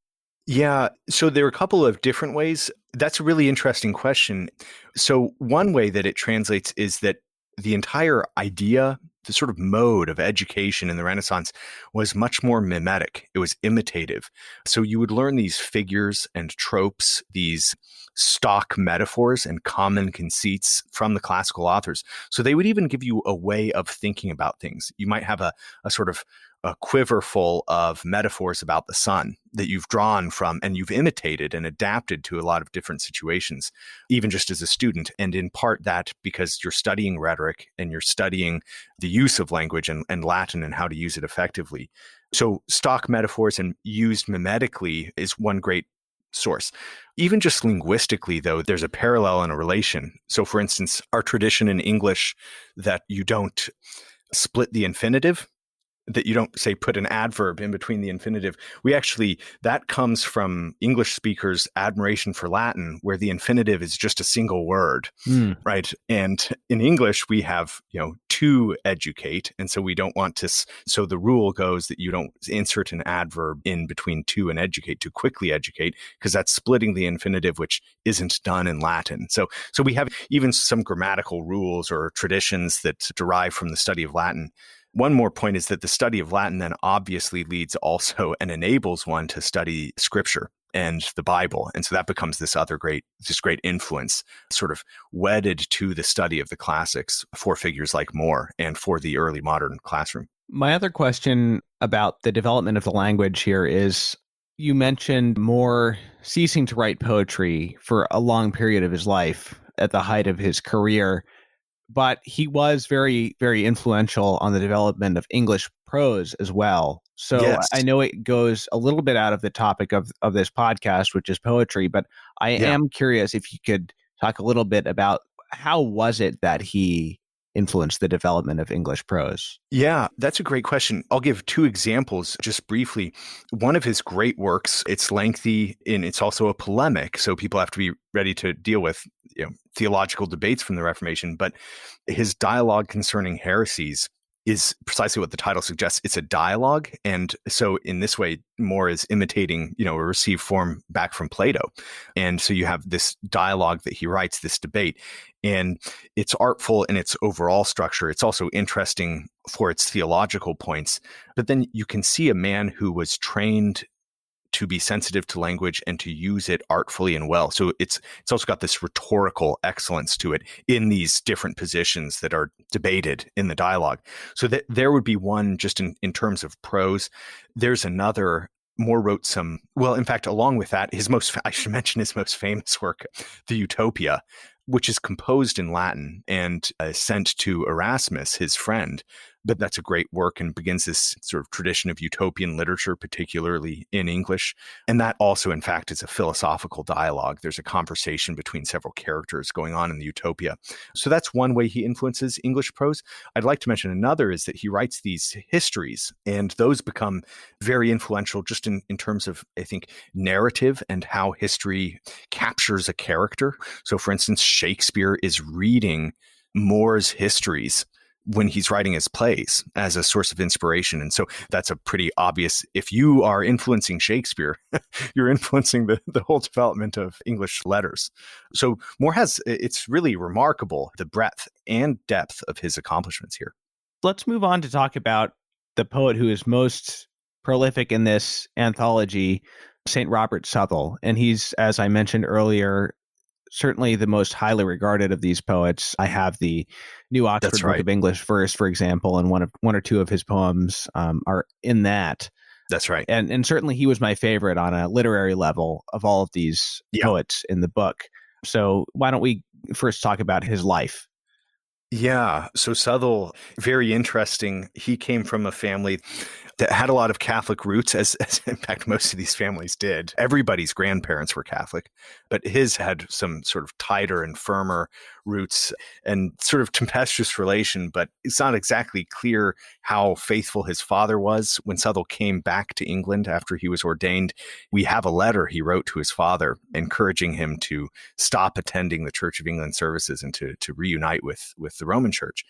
Yeah, so there are a couple of different ways. That's a really interesting question. So one way that it translates is that the entire idea, the sort of mode of education in the Renaissance, was much more mimetic. It was imitative. So you would learn these figures and tropes, these stock metaphors and common conceits from the classical authors. So they would even give you a way of thinking about things. You might have a sort of a quiver full of metaphors about the sun that you've drawn from and you've imitated and adapted to a lot of different situations, even just as a student. And in part that because you're studying rhetoric and you're studying the use of language and Latin and how to use it effectively. So stock metaphors and used mimetically is one great source. Even just linguistically, though, there's a parallel and a relation. So, for instance, our tradition in English that you don't split the infinitive, that you don't, say, put an adverb in between the infinitive. That comes from English speakers' admiration for Latin, where the infinitive is just a single word, right? And in English, we have, to educate. And so we don't want to, so the rule goes that you don't insert an adverb in between to and educate, to quickly educate, because that's splitting the infinitive, which isn't done in Latin. So we have even some grammatical rules or traditions that derive from the study of Latin. One more point is that the study of Latin then obviously leads also and enables one to study scripture and the Bible. And so that becomes this great influence, sort of wedded to the study of the classics for figures like Moore and for the early modern classroom. My other question about the development of the language here is, you mentioned Moore ceasing to write poetry for a long period of his life at the height of his career. But he was very, very influential on the development of English prose as well. So I know it goes a little bit out of the topic of this podcast, which is poetry, but I am curious if you could talk a little bit about how was it that he influenced the development of English prose? Yeah, that's a great question. I'll give two examples just briefly. One of his great works, it's lengthy and it's also a polemic, so people have to be ready to deal with theological debates from the Reformation, but his dialogue concerning heresies is precisely what the title suggests. It's a dialogue. And so in this way, more is imitating, a received form back from Plato. And so you have this dialogue that he writes, this debate, and it's artful in its overall structure. It's also interesting for its theological points. But then you can see a man who was trained to be sensitive to language and to use it artfully and well. So it's also got this rhetorical excellence to it in these different positions that are debated in the dialogue. So that there would be one just in terms of prose. There's another. More wrote some, well, in fact, along with that, I should mention his most famous work, the Utopia, which is composed in Latin and sent to Erasmus, his friend. But that's a great work and begins this sort of tradition of utopian literature, particularly in English. And that also, in fact, is a philosophical dialogue. There's a conversation between several characters going on in the Utopia. So that's one way he influences English prose. I'd like to mention another is that he writes these histories, and those become very influential just in terms of, I think, narrative and how history captures a character. So, for instance, Shakespeare is reading More's histories when he's writing his plays as a source of inspiration. And so that's a pretty obvious, if you are influencing Shakespeare, you're influencing the whole development of English letters. So More it's really remarkable, the breadth and depth of his accomplishments here. Let's move on to talk about the poet who is most prolific in this anthology, St. Robert Southwell. And he's, as I mentioned earlier, certainly the most highly regarded of these poets. I have the New Oxford Book of English Verse, for example, and one or two of his poems are in that. That's right. And certainly he was my favorite on a literary level of all of these poets in the book. So why don't we first talk about his life? Yeah. So Southwell, very interesting. He came from a family that had a lot of Catholic roots, as in fact most of these families did. Everybody's grandparents were Catholic, but his had some sort of tighter and firmer roots and sort of tempestuous relation, but it's not exactly clear how faithful his father was. When Southwell came back to England after he was ordained, we have a letter he wrote to his father encouraging him to stop attending the Church of England services and to reunite with the Roman Church.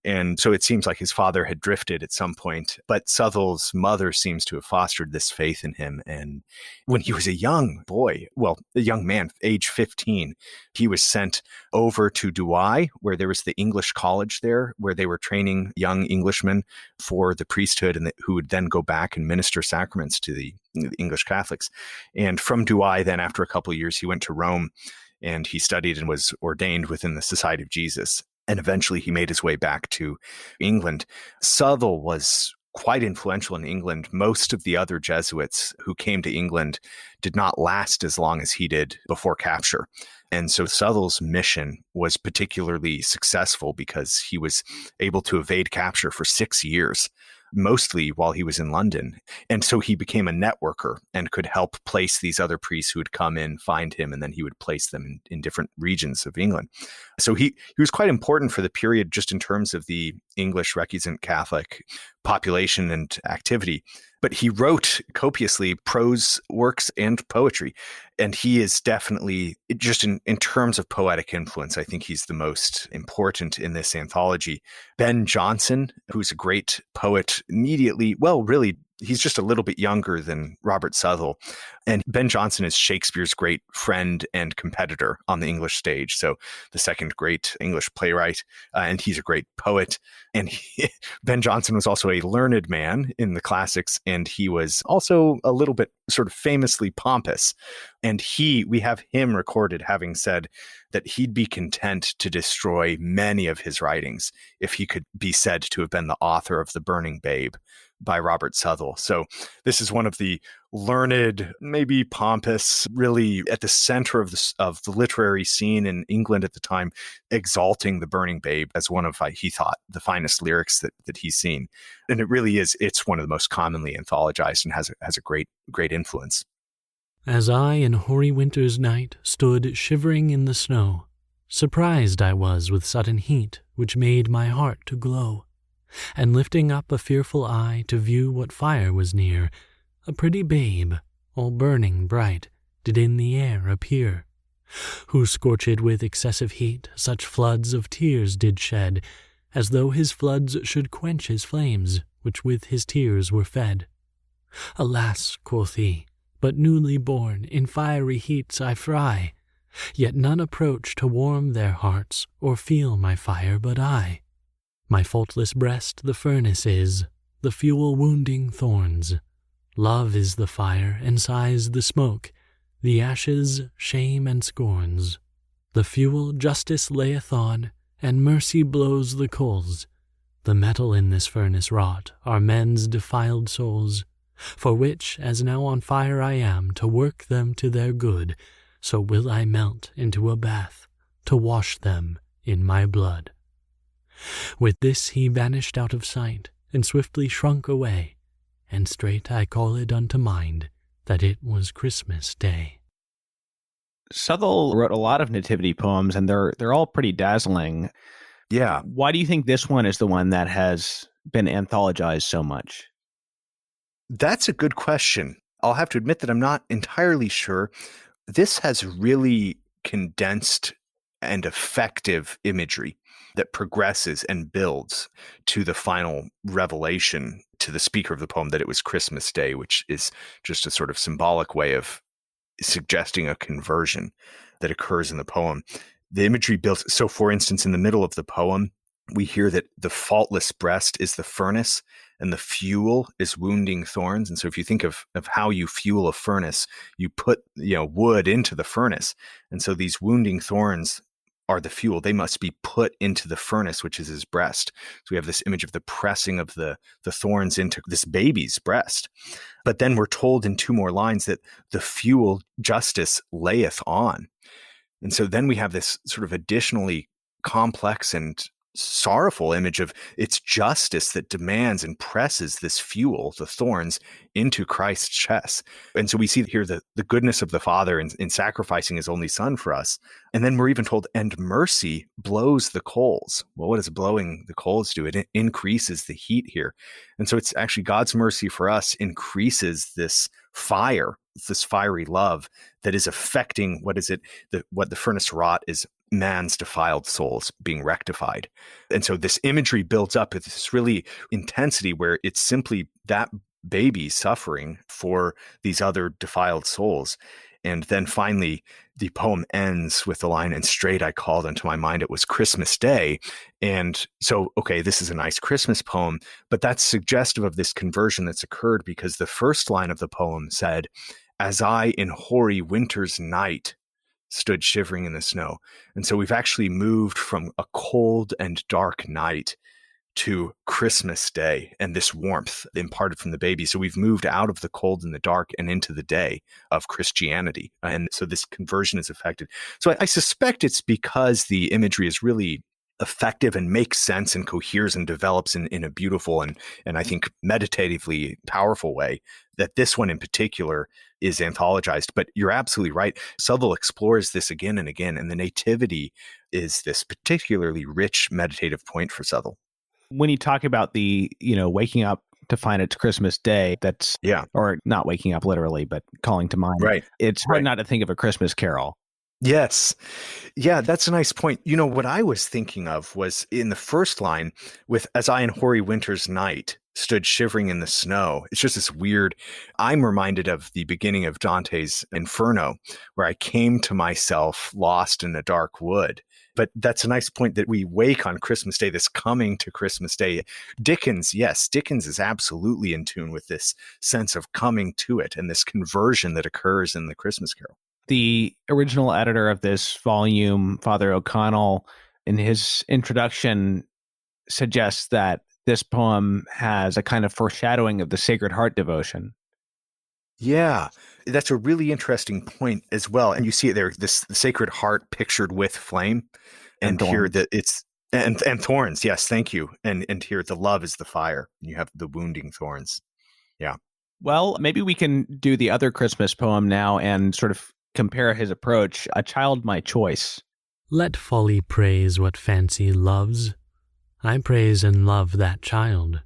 And so it seems like his father had drifted at some point, but Southwell's mother seems to have fostered this faith in him. And when he was a young boy, well, a young man, age 15, he was sent over to Douai, where there was the English college there, where they were training young Englishmen for the priesthood and who would then go back and minister sacraments to the English Catholics. And from Douai, then after a couple of years, he went to Rome and he studied and was ordained within the Society of Jesus. And eventually he made his way back to England. Southwell was quite influential in England. Most of the other Jesuits who came to England did not last as long as he did before capture. And so Southwell's mission was particularly successful because he was able to evade capture for 6 years, mostly while he was in London. And so he became a networker and could help place these other priests who would come in, find him, and then he would place them in different regions of England. So he was quite important for the period just in terms of the English recusant Catholic population and activity. But he wrote copiously prose works and poetry. And he is definitely, just in terms of poetic influence, I think he's the most important in this anthology. Ben Jonson, who's a great poet, really, he's just a little bit younger than Robert Southwell. And Ben Jonson is Shakespeare's great friend and competitor on the English stage. So the second great English playwright, and he's a great poet. And Ben Jonson was also a learned man in the classics, and he was also a little bit sort of famously pompous. And we have him recorded having said that he'd be content to destroy many of his writings if he could be said to have been the author of The Burning Babe by Robert Southwell. So this is one of the learned, maybe pompous, really at the center of the literary scene in England at the time, exalting The Burning Babe as one of, he thought, the finest lyrics that he's seen. And it really is, it's one of the most commonly anthologized and has a great influence. As I in hoary winter's night stood shivering in the snow, surprised I was with sudden heat, which made my heart to glow. And lifting up a fearful eye to view what fire was near, a pretty babe, all burning bright, did in the air appear, who scorched with excessive heat such floods of tears did shed, as though his floods should quench his flames, which with his tears were fed. Alas, quoth he, but newly born in fiery heats I fry, yet none approach to warm their hearts or feel my fire but I. My faultless breast the furnace is, the fuel wounding thorns. Love is the fire and sighs the smoke, the ashes shame and scorns. The fuel justice layeth on, and mercy blows the coals. The metal in this furnace wrought are men's defiled souls, for which, as now on fire I am, to work them to their good, so will I melt into a bath, to wash them in my blood. With this he vanished out of sight, and swiftly shrunk away, and straight I called unto mind that it was Christmas Day. Southwell wrote a lot of nativity poems, and they're all pretty dazzling. Yeah. Why do you think this one is the one that has been anthologized so much? That's a good question. I'll have to admit that I'm not entirely sure. This has really condensed and effective imagery that progresses and builds to the final revelation to the speaker of the poem that it was Christmas Day, which is just a sort of symbolic way of suggesting a conversion that occurs in the poem. The imagery built, so for instance, in the middle of the poem, we hear that the faultless breast is the furnace and the fuel is wounding thorns. And so if you think of how you fuel a furnace, you put wood into the furnace. And so these wounding thorns are the fuel. They must be put into the furnace, which is his breast. So we have this image of the pressing of the thorns into this baby's breast. But then we're told in two more lines that the fuel justice layeth on. And so then we have this sort of additionally complex and sorrowful image of it's justice that demands and presses this fuel, the thorns, into Christ's chest. And so we see here the goodness of the Father in sacrificing his only Son for us. And then we're even told, and mercy blows the coals. Well, what does blowing the coals do? It increases the heat here. And so it's actually God's mercy for us increases this fire, this fiery love that is affecting, what the furnace wrought is man's defiled souls being rectified. And so this imagery builds up with this really intensity where it's simply that baby suffering for these other defiled souls. And then finally, the poem ends with the line, and straight I called unto my mind it was Christmas Day. And so, okay, this is a nice Christmas poem, but that's suggestive of this conversion that's occurred because the first line of the poem said, as I in hoary winter's night stood shivering in the snow. And so we've actually moved from a cold and dark night to Christmas Day and this warmth imparted from the baby. So we've moved out of the cold and the dark and into the day of Christianity. And so this conversion is effected. So I suspect it's because the imagery is really effective and makes sense and coheres and develops in a beautiful and I think meditatively powerful way that this one in particular is anthologized. But you're absolutely right. Southwell explores this again and again, and the Nativity is this particularly rich meditative point for Southwell. When you talk about the, waking up to find it's Christmas Day, that's, or not waking up literally, but calling to mind. Right. It's hard not to think of A Christmas Carol. Yes. Yeah, that's a nice point. What I was thinking of was in the first line with, as I in hoary winter's night stood shivering in the snow. It's just this weird, I'm reminded of the beginning of Dante's Inferno, where I came to myself lost in a dark wood. But that's a nice point that we wake on Christmas Day, this coming to Christmas Day. Dickens is absolutely in tune with this sense of coming to it and this conversion that occurs in the Christmas Carol. The original editor of this volume, Father O'Connell, in his introduction suggests that this poem has a kind of foreshadowing of the Sacred Heart devotion. Yeah, that's a really interesting point as well. And you see it there, the Sacred Heart pictured with flame. And here that it's and thorns. Yes, thank you. And here the love is the fire. You have the wounding thorns. Yeah. Well, maybe we can do the other Christmas poem now and sort of compare his approach. A Child My Choice. Let folly praise what fancy loves, I praise and love that child,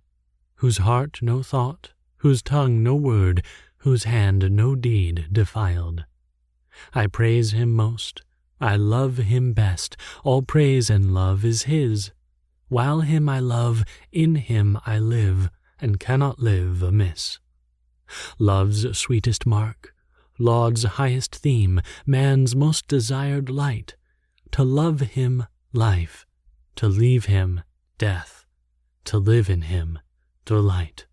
whose heart no thought, whose tongue no word, whose hand no deed defiled. I praise him most, I love him best, all praise and love is his. While him I love, in him I live, and cannot live amiss. Love's sweetest mark, laud's highest theme, man's most desired light, to love him, life, to leave him, death, to live in him, delight.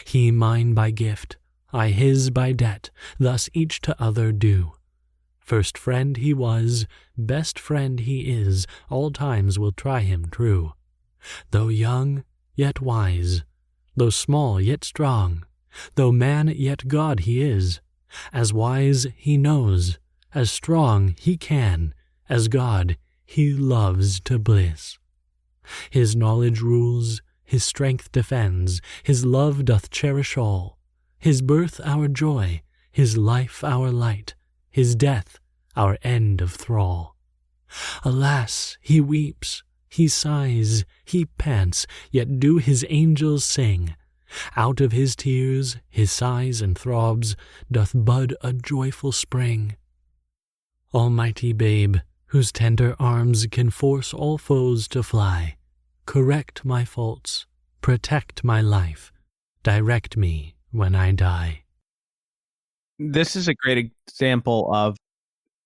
He mine by gift, I his by debt, thus each to other due. First friend he was, best friend he is, all times will try him true. Though young, yet wise, though small, yet strong, though man, yet God he is. As wise he knows, as strong he can, as God he loves to bliss. His knowledge rules, his strength defends, his love doth cherish all. His birth our joy, his life our light, his death our end of thrall. Alas, he weeps, he sighs, he pants, yet do his angels sing. Out of his tears, his sighs and throbs, doth bud a joyful spring. Almighty babe, whose tender arms can force all foes to fly, correct my faults, protect my life, direct me when I die. This is a great example of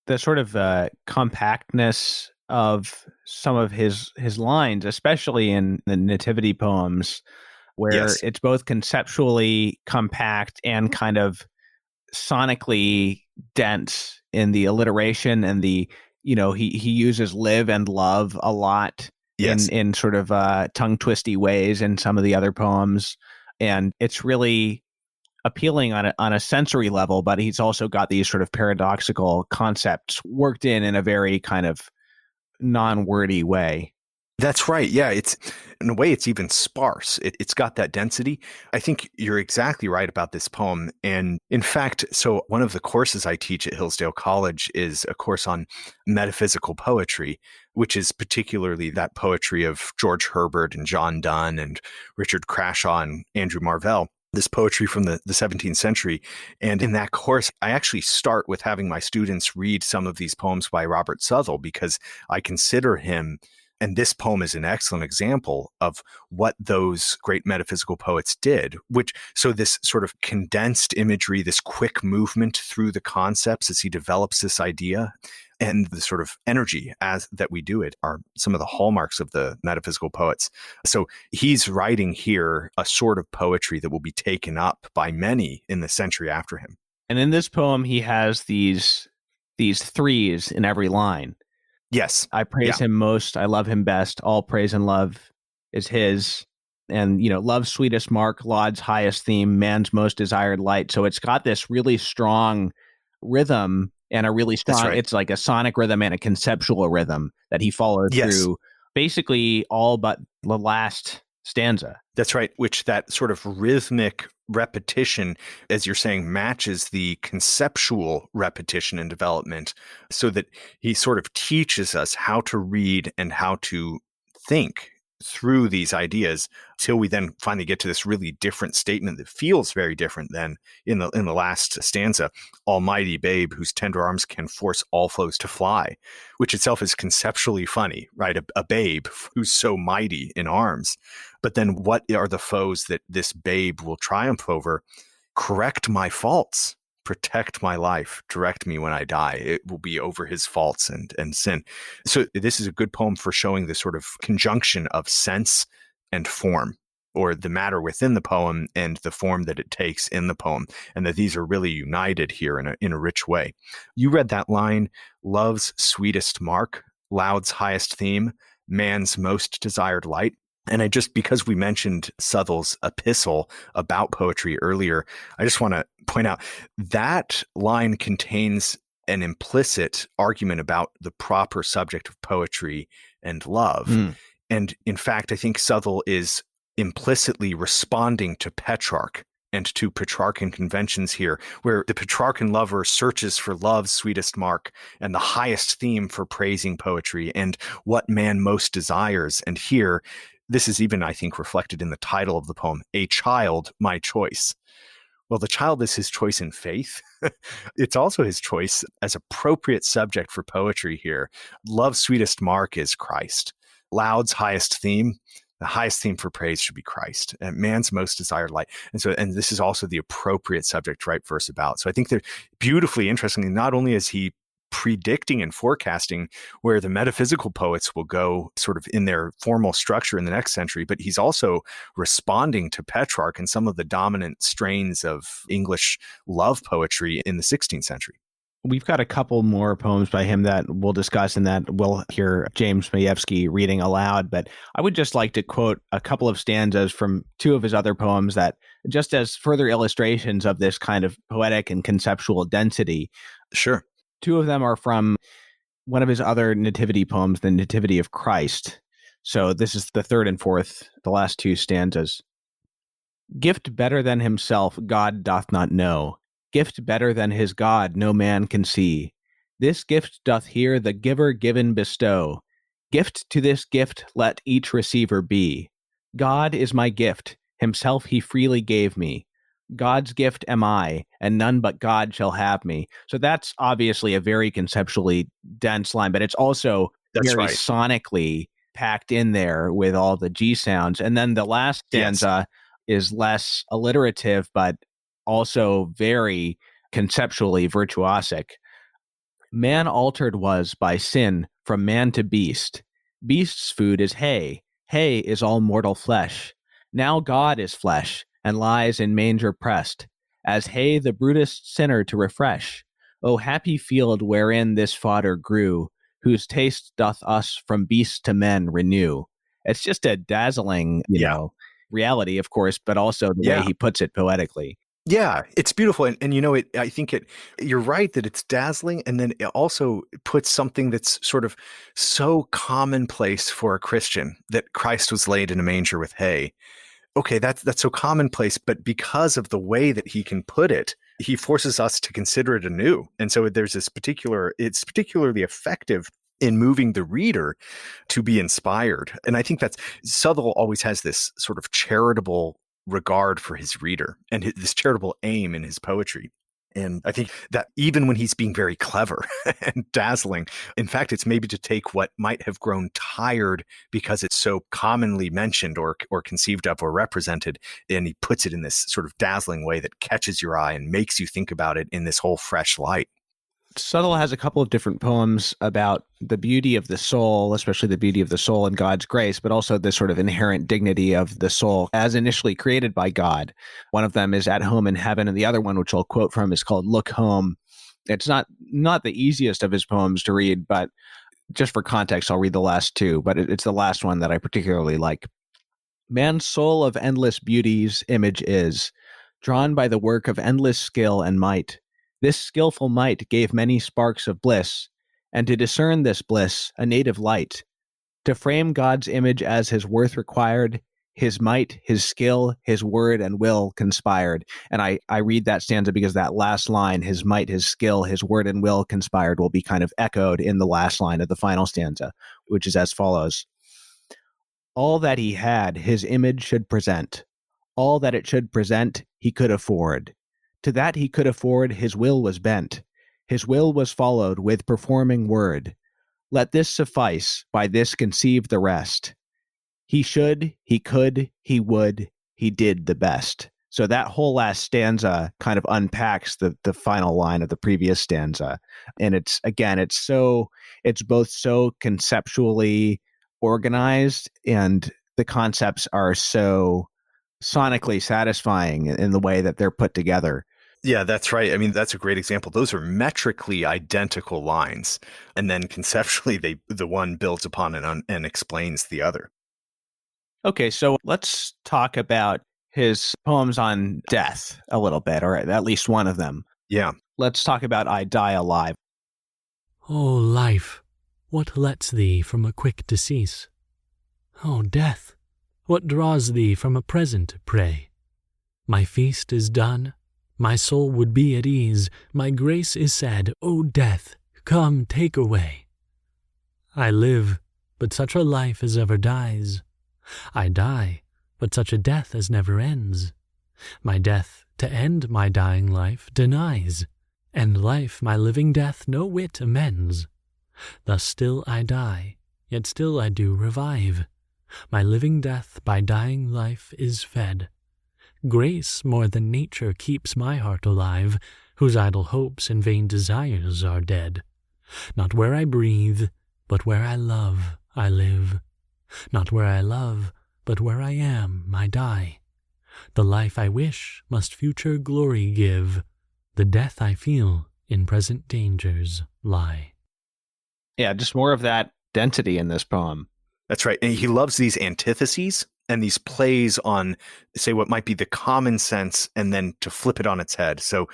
the sort of compactness of some of his lines, especially in the Nativity poems, where it's both conceptually compact and kind of sonically dense in the alliteration and the, he uses live and love a lot in sort of tongue twisty ways in some of the other poems. And it's really appealing on a sensory level, but he's also got these sort of paradoxical concepts worked in a very kind of non-wordy way. That's right. Yeah, it's in a way it's even sparse. It's got that density. I think you're exactly right about this poem. And in fact, so one of the courses I teach at Hillsdale College is a course on metaphysical poetry, which is particularly that poetry of George Herbert and John Donne and Richard Crashaw and Andrew Marvell. This poetry from the 17th century. And in that course, I actually start with having my students read some of these poems by Robert Southwell, because I consider him, and this poem is an excellent example of what those great metaphysical poets did, so this sort of condensed imagery, this quick movement through the concepts as he develops this idea, and the sort of energy as that we do it are some of the hallmarks of the metaphysical poets. So he's writing here a sort of poetry that will be taken up by many in the century after him. And in this poem, he has these threes in every line. Yes. I praise him most, I love him best, all praise and love is his. And, love's sweetest mark, laud's highest theme, man's most desired light. So it's got this really strong rhythm and a really strong, it's like a sonic rhythm and a conceptual rhythm that he followed through basically all but the last stanza. That's right, which that sort of rhythmic repetition, as you're saying, matches the conceptual repetition and development, so that he sort of teaches us how to read and how to think through these ideas till we then finally get to this really different statement that feels very different than in the last stanza. Almighty babe, whose tender arms can force all foes to fly, which itself is conceptually funny, right? A babe who's so mighty in arms. But then what are the foes that this babe will triumph over? Correct my faults, protect my life, direct me when I die. It will be over his faults and sin. So this is a good poem for showing the sort of conjunction of sense and form, or the matter within the poem and the form that it takes in the poem, and that these are really united here in a rich way. You read that line, love's sweetest mark, loud's highest theme, man's most desired light. And because we mentioned Southwell's epistle about poetry earlier, I just want to point out that line contains an implicit argument about the proper subject of poetry and love. And in fact, I think Southwell is implicitly responding to Petrarch and to Petrarchan conventions here, where the Petrarchan lover searches for love's sweetest mark and the highest theme for praising poetry and what man most desires. And here, this is even, I think, reflected in the title of the poem, A Child, My Choice. Well, the child is his choice in faith. It's also his choice as appropriate subject for poetry here. Love's sweetest mark is Christ. Loud's highest theme, the highest theme for praise should be Christ, and man's most desired light. And this is also the appropriate subject to write verse about. So I think they're beautifully interestingly, not only is he predicting and forecasting where the metaphysical poets will go sort of in their formal structure in the next century, but he's also responding to Petrarch and some of the dominant strains of English love poetry in the 16th century. We've got a couple more poems by him that we'll discuss and that we'll hear James Majewski reading aloud, but I would just like to quote a couple of stanzas from two of his other poems that just as further illustrations of this kind of poetic and conceptual density. Sure. Two of them are from one of his other nativity poems, the Nativity of Christ. So this is the third and fourth, the last two stanzas. Gift better than himself God doth not know. Gift better than his God no man can see. This gift doth here the giver given bestow. Gift to this gift let each receiver be. God is my gift, himself he freely gave me. God's gift am I, and none but God shall have me. So that's obviously a very conceptually dense line, but it's also very sonically packed in there with all the G sounds. And then the last stanza is less alliterative, but also very conceptually virtuosic. Man altered was by sin from man to beast. Beast's food is hay. Hay is all mortal flesh. Now God is flesh, and lies in manger pressed, as hay the brutest sinner to refresh. O happy field wherein this fodder grew, whose taste doth us from beasts to men renew. It's just a dazzling, reality, of course, but also the way he puts it poetically. Yeah, it's beautiful. And I think you're right that it's dazzling. And then it also puts something that's sort of so commonplace for a Christian, that Christ was laid in a manger with hay. Okay, that's so commonplace, but because of the way that he can put it, he forces us to consider it anew. And so there's it's particularly effective in moving the reader to be inspired. And I think Southwell always has this sort of charitable regard for his reader and this charitable aim in his poetry. And I think that even when he's being very clever and dazzling, in fact, it's maybe to take what might have grown tired because it's so commonly mentioned or conceived of or represented, and he puts it in this sort of dazzling way that catches your eye and makes you think about it in this whole fresh light. Southwell has a couple of different poems about the beauty of the soul, especially the beauty of the soul and God's grace, but also the sort of inherent dignity of the soul as initially created by God. One of them is At Home in Heaven, and the other one, which I'll quote from, is called Look Home. It's not the easiest of his poems to read, but just for context, I'll read the last two, but it's the last one that I particularly like. Man's soul of endless beauty's image is, drawn by the work of endless skill and might. This skillful might gave many sparks of bliss, and to discern this bliss, a native light. To frame God's image as his worth required, his might, his skill, his word and will conspired. And I read that stanza because that last line, his might, his skill, his word and will conspired, will be kind of echoed in the last line of the final stanza, which is as follows. All that he had, his image should present. All that it should present, he could afford. To that he could afford, his will was bent. His will was followed with performing word. Let this suffice, by this conceive the rest. He should, he could, he would, he did the best. So that whole last stanza kind of unpacks the final line of the previous stanza. And it's both so conceptually organized, and the concepts are so sonically satisfying in the way that they're put together. Yeah, that's right. I mean, that's a great example. Those are metrically identical lines. And then conceptually, the one builds upon and explains the other. Okay, so let's talk about his poems on death a little bit, or at least one of them. Yeah. Let's talk about I Die Alive. O life, what lets thee from a quick decease? O death, what draws thee from a present prey? My feast is done, my soul would be at ease, my grace is said, O death, come take away. I live, but such a life as ever dies. I die, but such a death as never ends. My death to end my dying life denies, and life my living death no whit amends. Thus still I die, yet still I do revive. My living death by dying life is fed. Grace more than nature keeps my heart alive, whose idle hopes and vain desires are dead. Not where I breathe, but where I love, I live. Not where I love, but where I am, I die. The life I wish must future glory give. The death I feel in present dangers lie. Yeah, just more of that density in this poem. That's right. And he loves these antitheses and these plays on, say, what might be the common sense, and then to flip it on its head. So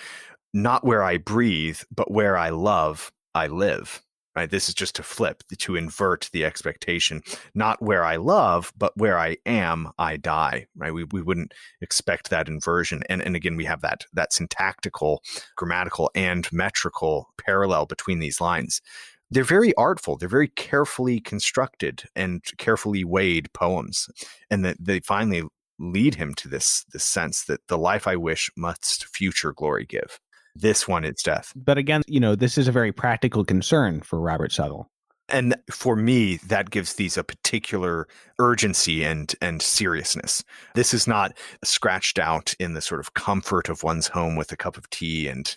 not where I breathe, but where I love, I live. Right? This is just to flip, to invert the expectation. Not where I love, but where I am, I die. Right? We wouldn't expect that inversion. And again, we have that syntactical, grammatical, and metrical parallel between these lines. They're very artful. They're very carefully constructed and carefully weighed poems. And that they finally lead him to this sense that the life I wish must future glory give. This one is death. But again, this is a very practical concern for Robert Southwell. And for me, that gives these a particular urgency and seriousness. This is not scratched out in the sort of comfort of one's home with a cup of tea, and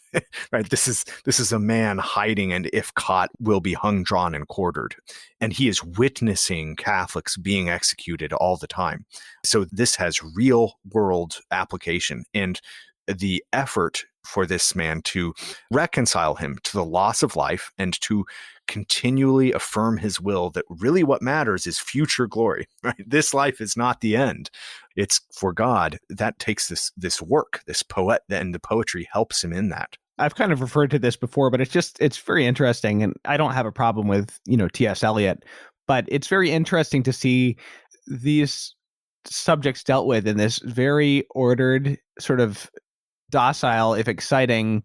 right. This is a man hiding, and if caught, will be hung, drawn, and quartered. And he is witnessing Catholics being executed all the time. So this has real world application, and the effort for this man to reconcile him to the loss of life and to continually affirm his will that really what matters is future glory, right? This life is not the end. It's for God. That takes this work, this poet, and the poetry helps him in that. I've kind of referred to this before, but it's very interesting. And I don't have a problem with, T.S. Eliot, but it's very interesting to see these subjects dealt with in this very ordered, sort of docile, if exciting,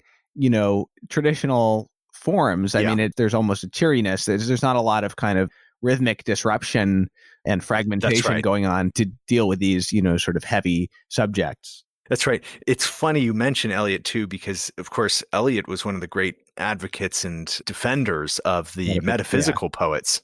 traditional forms. I mean, there's almost a cheeriness. There's not a lot of kind of rhythmic disruption and fragmentation going on to deal with these, sort of heavy subjects. That's right. It's funny you mention Eliot too, because of course, Eliot was one of the great advocates and defenders of the metaphysical poets.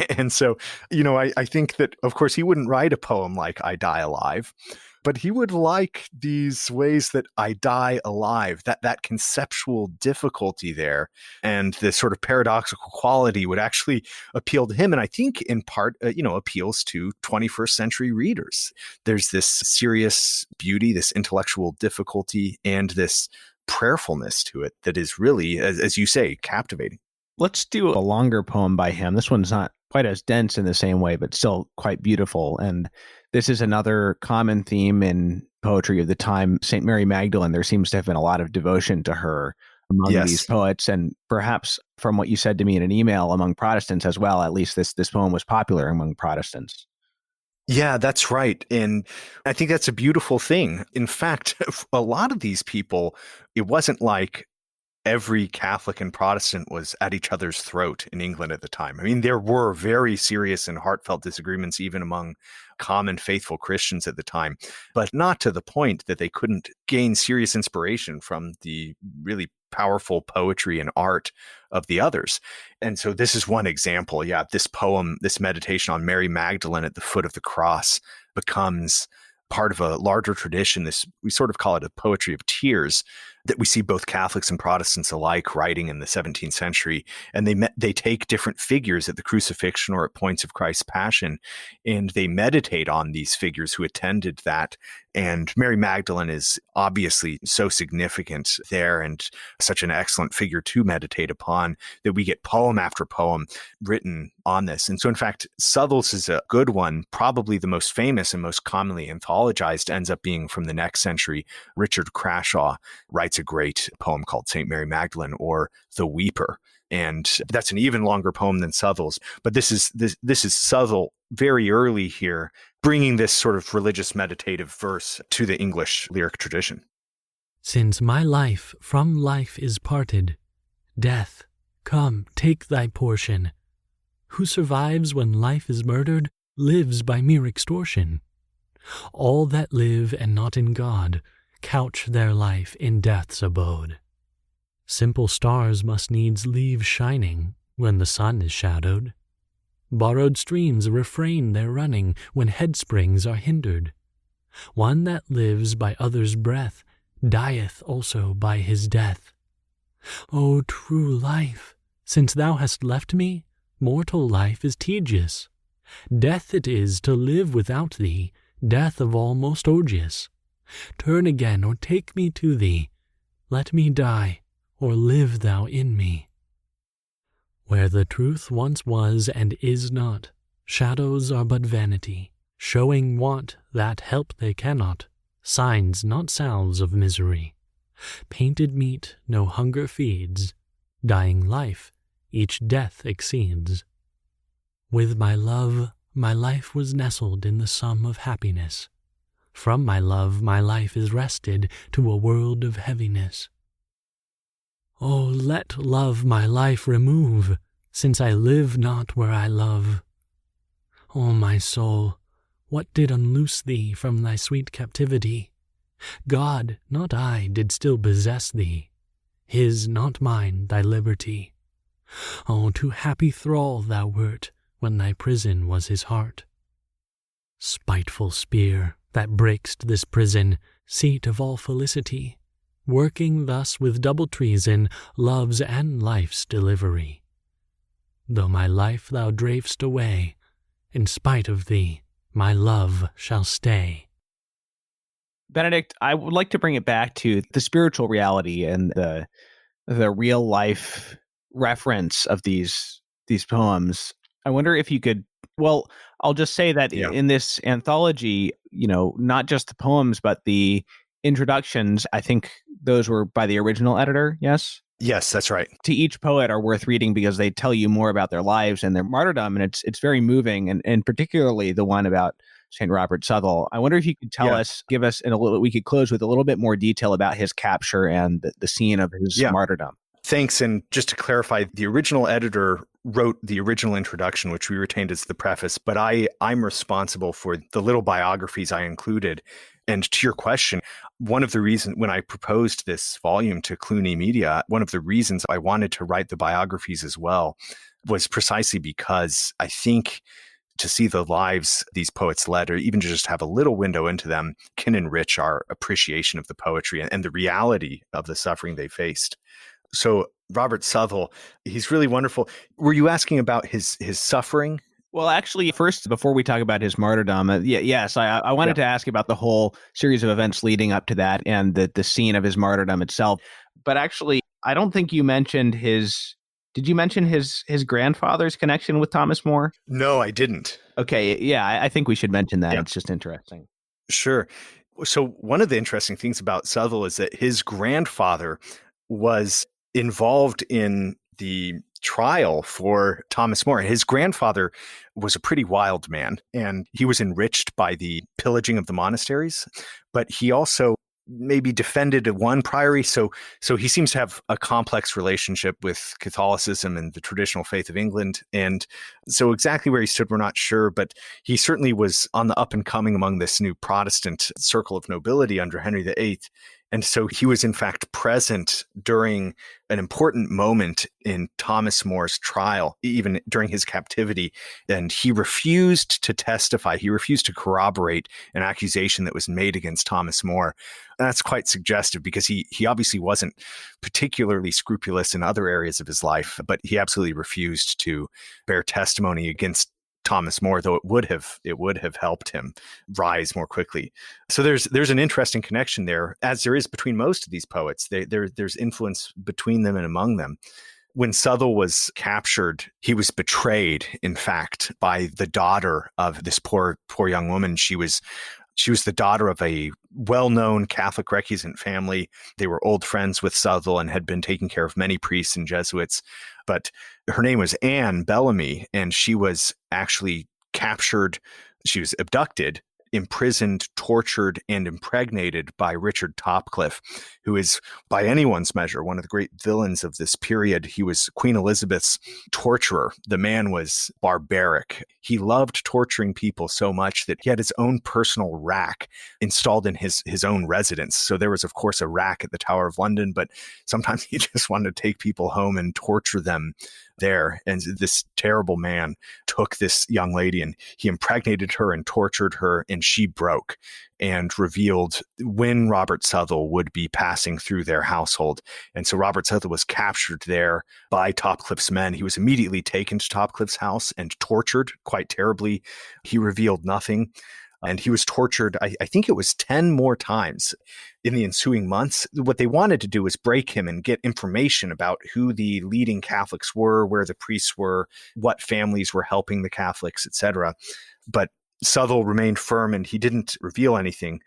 And so, I think that, of course, he wouldn't write a poem like I Die Alive, but he would like these ways that I die alive, that conceptual difficulty there and the sort of paradoxical quality would actually appeal to him. And I think in part, appeals to 21st century readers. There's this serious beauty, this intellectual difficulty, and this prayerfulness to it that is really, as you say, captivating. Let's do a longer poem by him. This one's not quite as dense in the same way, but still quite beautiful. And this is another common theme in poetry of the time. St. Mary Magdalene, there seems to have been a lot of devotion to her among these poets. And perhaps from what you said to me in an email, among Protestants as well, at least this poem was popular among Protestants. Yeah, that's right. And I think that's a beautiful thing. In fact, a lot of these people, it wasn't like every Catholic and Protestant was at each other's throat in England at the time. I mean, there were very serious and heartfelt disagreements even among common faithful Christians at the time, but not to the point that they couldn't gain serious inspiration from the really powerful poetry and art of the others. And so this is one example. Yeah, this poem, this meditation on Mary Magdalene at the foot of the cross becomes part of a larger tradition. We sort of call it a poetry of tears that we see both Catholics and Protestants alike writing in the 17th century. And they take different figures at the crucifixion or at points of Christ's passion, and they meditate on these figures who attended that. And Mary Magdalene is obviously so significant there and such an excellent figure to meditate upon that we get poem after poem written on this. And so, in fact, Southwell's is a good one. Probably the most famous and most commonly anthologized ends up being from the next century. Richard Crashaw writes writes a great poem called St. Mary Magdalene, or The Weeper. And that's an even longer poem than Southwell's. But this is Southwell very early here, bringing this sort of religious meditative verse to the English lyric tradition. Since my life from life is parted, death, come, take thy portion. Who survives when life is murdered lives by mere extortion. All that live and not in God couch their life in death's abode. Simple stars must needs leave shining when the sun is shadowed. Borrowed streams refrain their running when headsprings are hindered. One that lives by others' breath dieth also by his death. O true life, since thou hast left me, mortal life is tedious. Death it is to live without thee, death of all most odious. Turn again or take me to thee, let me die, or live thou in me. Where the truth once was and is not, shadows are but vanity, showing want that help they cannot, signs not salves of misery. Painted meat no hunger feeds, dying life each death exceeds. With my love, my life was nestled in the sum of happiness. From my love, my life is wrested to a world of heaviness. Oh, let love my life remove, since I live not where I love. O my soul, what did unloose thee from thy sweet captivity? God, not I, did still possess thee, his, not mine, thy liberty. Oh, too happy thrall thou wert, when thy prison was his heart. Spiteful spear, that break'st this prison, seat of all felicity, working thus with double treason, love's and life's delivery. Though my life thou drav'st away, in spite of thee, my love shall stay. Benedict, I would like to bring it back to the spiritual reality and the real life reference of these poems. I wonder if you could, well, I'll just say that in this anthology, not just the poems, but the introductions, I think those were by the original editor, yes? Yes, that's right. To each poet are worth reading because they tell you more about their lives and their martyrdom, and it's very moving, and particularly the one about St. Robert Southwell. I wonder if you could give us we could close with a little bit more detail about his capture and the scene of his martyrdom. Thanks. And just to clarify, the original editor wrote the original introduction, which we retained as the preface, but I'm responsible for the little biographies I included. And to your question, one of the reasons when I proposed this volume to Clooney Media, one of the reasons I wanted to write the biographies as well was precisely because I think to see the lives these poets led, or even to just have a little window into them, can enrich our appreciation of the poetry and the reality of the suffering they faced. So Robert Southwell, he's really wonderful. Were you asking about his suffering? Well, actually, first, before we talk about his martyrdom, I wanted to ask about the whole series of events leading up to that and the scene of his martyrdom itself. But actually, I don't think you mentioned did you mention his grandfather's connection with Thomas More? No, I didn't. Okay, yeah, I think we should mention that. Yeah. It's just interesting. Sure. So one of the interesting things about Southwell is that his grandfather was involved in the trial for Thomas More. His grandfather was a pretty wild man, and he was enriched by the pillaging of the monasteries, but he also maybe defended one priory. So he seems to have a complex relationship with Catholicism and the traditional faith of England. And so exactly where he stood, we're not sure, but he certainly was on the up and coming among this new Protestant circle of nobility under Henry VIII. And so he was, in fact, present during an important moment in Thomas More's trial, even during his captivity. And he refused to testify. He refused to corroborate an accusation that was made against Thomas More. And that's quite suggestive because he obviously wasn't particularly scrupulous in other areas of his life, but he absolutely refused to bear testimony against Thomas More, though it would have helped him rise more quickly. So there's an interesting connection there, as there is between most of these poets. There's influence between them and among them. When Southwell was captured, he was betrayed, in fact, by the daughter of this poor young woman. She was She was the daughter of a well-known Catholic recusant family. They were old friends with Southwell and had been taking care of many priests and Jesuits. But her name was Anne Bellamy, and she was actually captured. She was abducted, imprisoned, tortured, and impregnated by Richard Topcliffe, who is, by anyone's measure, one of the great villains of this period. He was Queen Elizabeth's torturer. The man was barbaric. He loved torturing people so much that he had his own personal rack installed in his own residence. So there was, of course, a rack at the Tower of London, but sometimes he just wanted to take people home and torture them there. And this terrible man took this young lady and he impregnated her and tortured her, and she broke and revealed when Robert Southwell would be passing through their household. And so Robert Southwell was captured there by Topcliffe's men. He was immediately taken to Topcliffe's house and tortured quite terribly. He revealed nothing. And he was tortured, I think it was 10 more times in the ensuing months. What they wanted to do was break him and get information about who the leading Catholics were, where the priests were, what families were helping the Catholics, etc. But Southwell remained firm and he didn't reveal anything.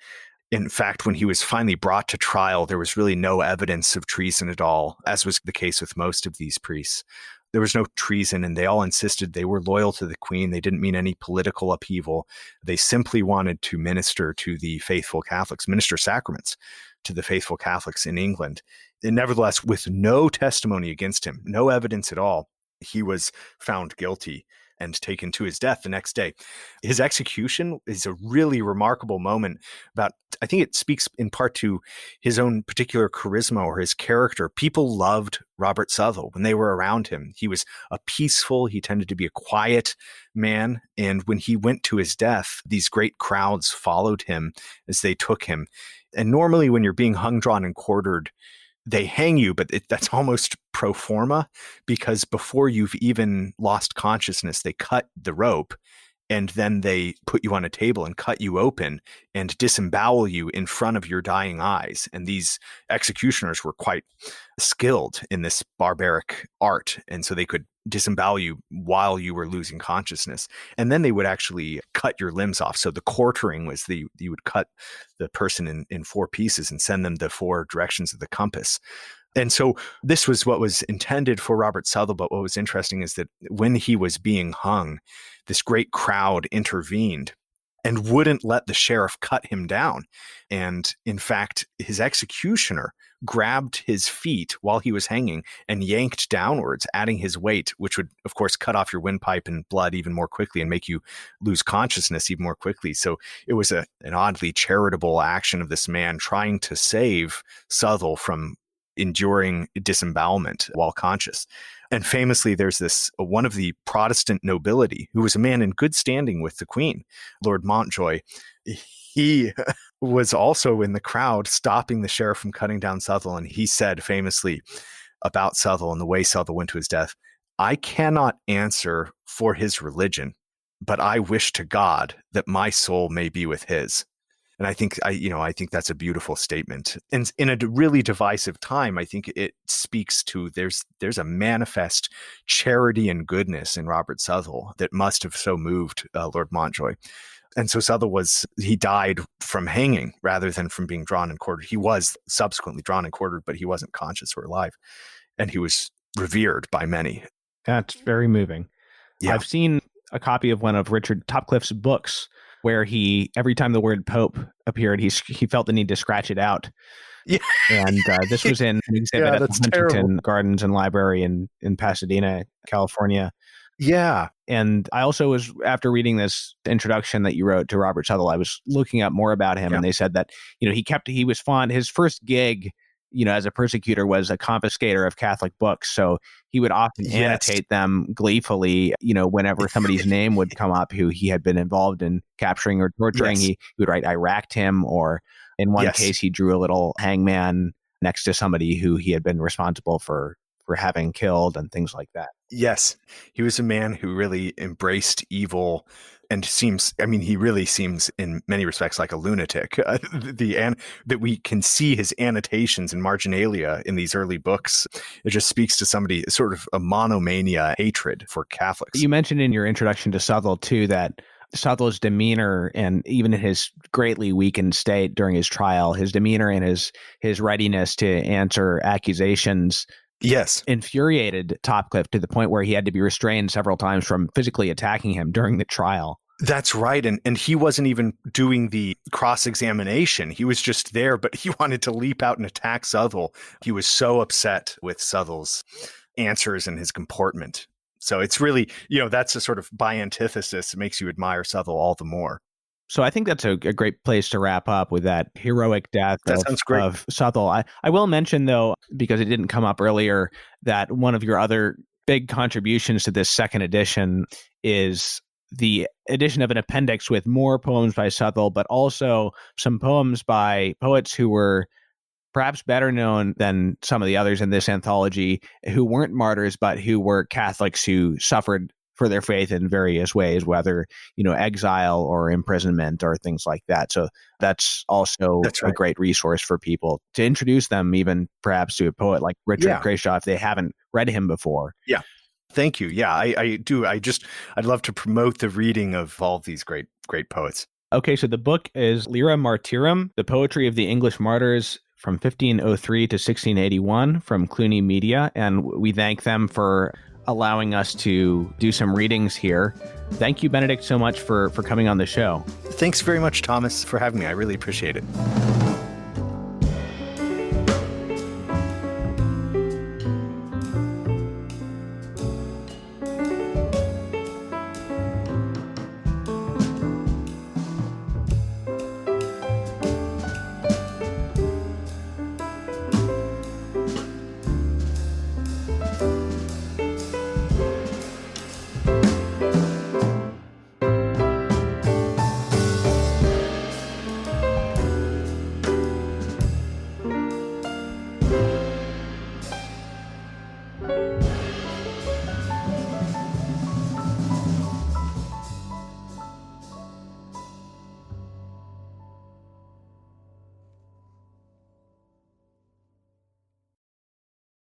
In fact, when he was finally brought to trial, there was really no evidence of treason at all, as was the case with most of these priests. There was no treason, and they all insisted they were loyal to the Queen. They didn't mean any political upheaval. They simply wanted to minister to the faithful Catholics, minister sacraments to the faithful Catholics in England. And nevertheless, with no testimony against him, no evidence at all, he was found guilty and taken to his death the next day. His execution is a really remarkable moment about, I think it speaks in part to his own particular charisma or his character. People loved Robert Southwell when they were around him. He was he tended to be a quiet man. And when he went to his death, these great crowds followed him as they took him. And normally when you're being hung, drawn, and quartered, they hang you, but that's almost pro forma, because before you've even lost consciousness, they cut the rope and then they put you on a table and cut you open and disembowel you in front of your dying eyes. And these executioners were quite skilled in this barbaric art. And so they could disembowel you while you were losing consciousness. And then they would actually cut your limbs off. So the quartering was you would cut the person in 4 pieces and send them the 4 directions of the compass. And so this was what was intended for Robert Southwell. But what was interesting is that when he was being hung, this great crowd intervened and wouldn't let the sheriff cut him down. And in fact, his executioner grabbed his feet while he was hanging and yanked downwards, adding his weight, which would, of course, cut off your windpipe and blood even more quickly and make you lose consciousness even more quickly. So it was an oddly charitable action of this man trying to save Southwell from enduring disembowelment while conscious. And famously, there's one of the Protestant nobility who was a man in good standing with the Queen, Lord Montjoy. He was also in the crowd stopping the sheriff from cutting down Southwell. And he said famously about Southwell and the way Southwell went to his death, "I cannot answer for his religion, but I wish to God that my soul may be with his." And I think that's a beautiful statement. And in a really divisive time, I think it speaks to there's a manifest charity and goodness in Robert Southwell that must have so moved Lord Montjoy. And so Southwell he died from hanging rather than from being drawn and quartered. He was subsequently drawn and quartered, but he wasn't conscious or alive. And he was revered by many. That's very moving. Yeah. I've seen a copy of one of Richard Topcliffe's books where every time the word Pope appeared, he felt the need to scratch it out. Yeah. And this was in an exhibit at the Huntington Gardens and Library in Pasadena, California. Yeah. And I also was, after reading this introduction that you wrote to Robert Southwell, I was looking up more about him. Yeah. And they said that, he was fond, his first gig, as a persecutor was a confiscator of Catholic books. So he would often annotate them gleefully, whenever somebody's name would come up who he had been involved in capturing or torturing. He would write, "I racked him," or in one case, he drew a little hangman next to somebody who he had been responsible for having killed and things like that. Yes. He was a man who really embraced evil and he really seems in many respects like a lunatic. That we can see his annotations and marginalia in these early books. It just speaks to somebody, sort of a monomania hatred for Catholics. You mentioned in your introduction to Southwell too that Southwell's demeanor, and even in his greatly weakened state during his trial, his demeanor and his readiness to answer accusations Yes. infuriated Topcliffe to the point where he had to be restrained several times from physically attacking him during the trial. That's right. And he wasn't even doing the cross-examination. He was just there, but he wanted to leap out and attack Southwell. He was so upset with Southwell's answers and his comportment. So it's really, that's a sort of by antithesis. It makes you admire Southwell all the more. So I think that's a great place to wrap up with that heroic death of Southwell. I will mention, though, because it didn't come up earlier, that one of your other big contributions to this second edition is the addition of an appendix with more poems by Southwell, but also some poems by poets who were perhaps better known than some of the others in this anthology, who weren't martyrs, but who were Catholics who suffered for their faith in various ways, whether, exile or imprisonment or things like that. So that's also a great resource for people to introduce them, even perhaps to a poet like Richard Crashaw, if they haven't read him before. Yeah. Thank you. Yeah, I do. I'd love to promote the reading of all of these great poets. Okay, so the book is Lyra Martyrum, The Poetry of the English Martyrs from 1503 to 1681 from Cluny Media. And we thank them for allowing us to do some readings here. Thank you, Benedict, so much for coming on the show. Thanks very much, Thomas, for having me. I really appreciate it.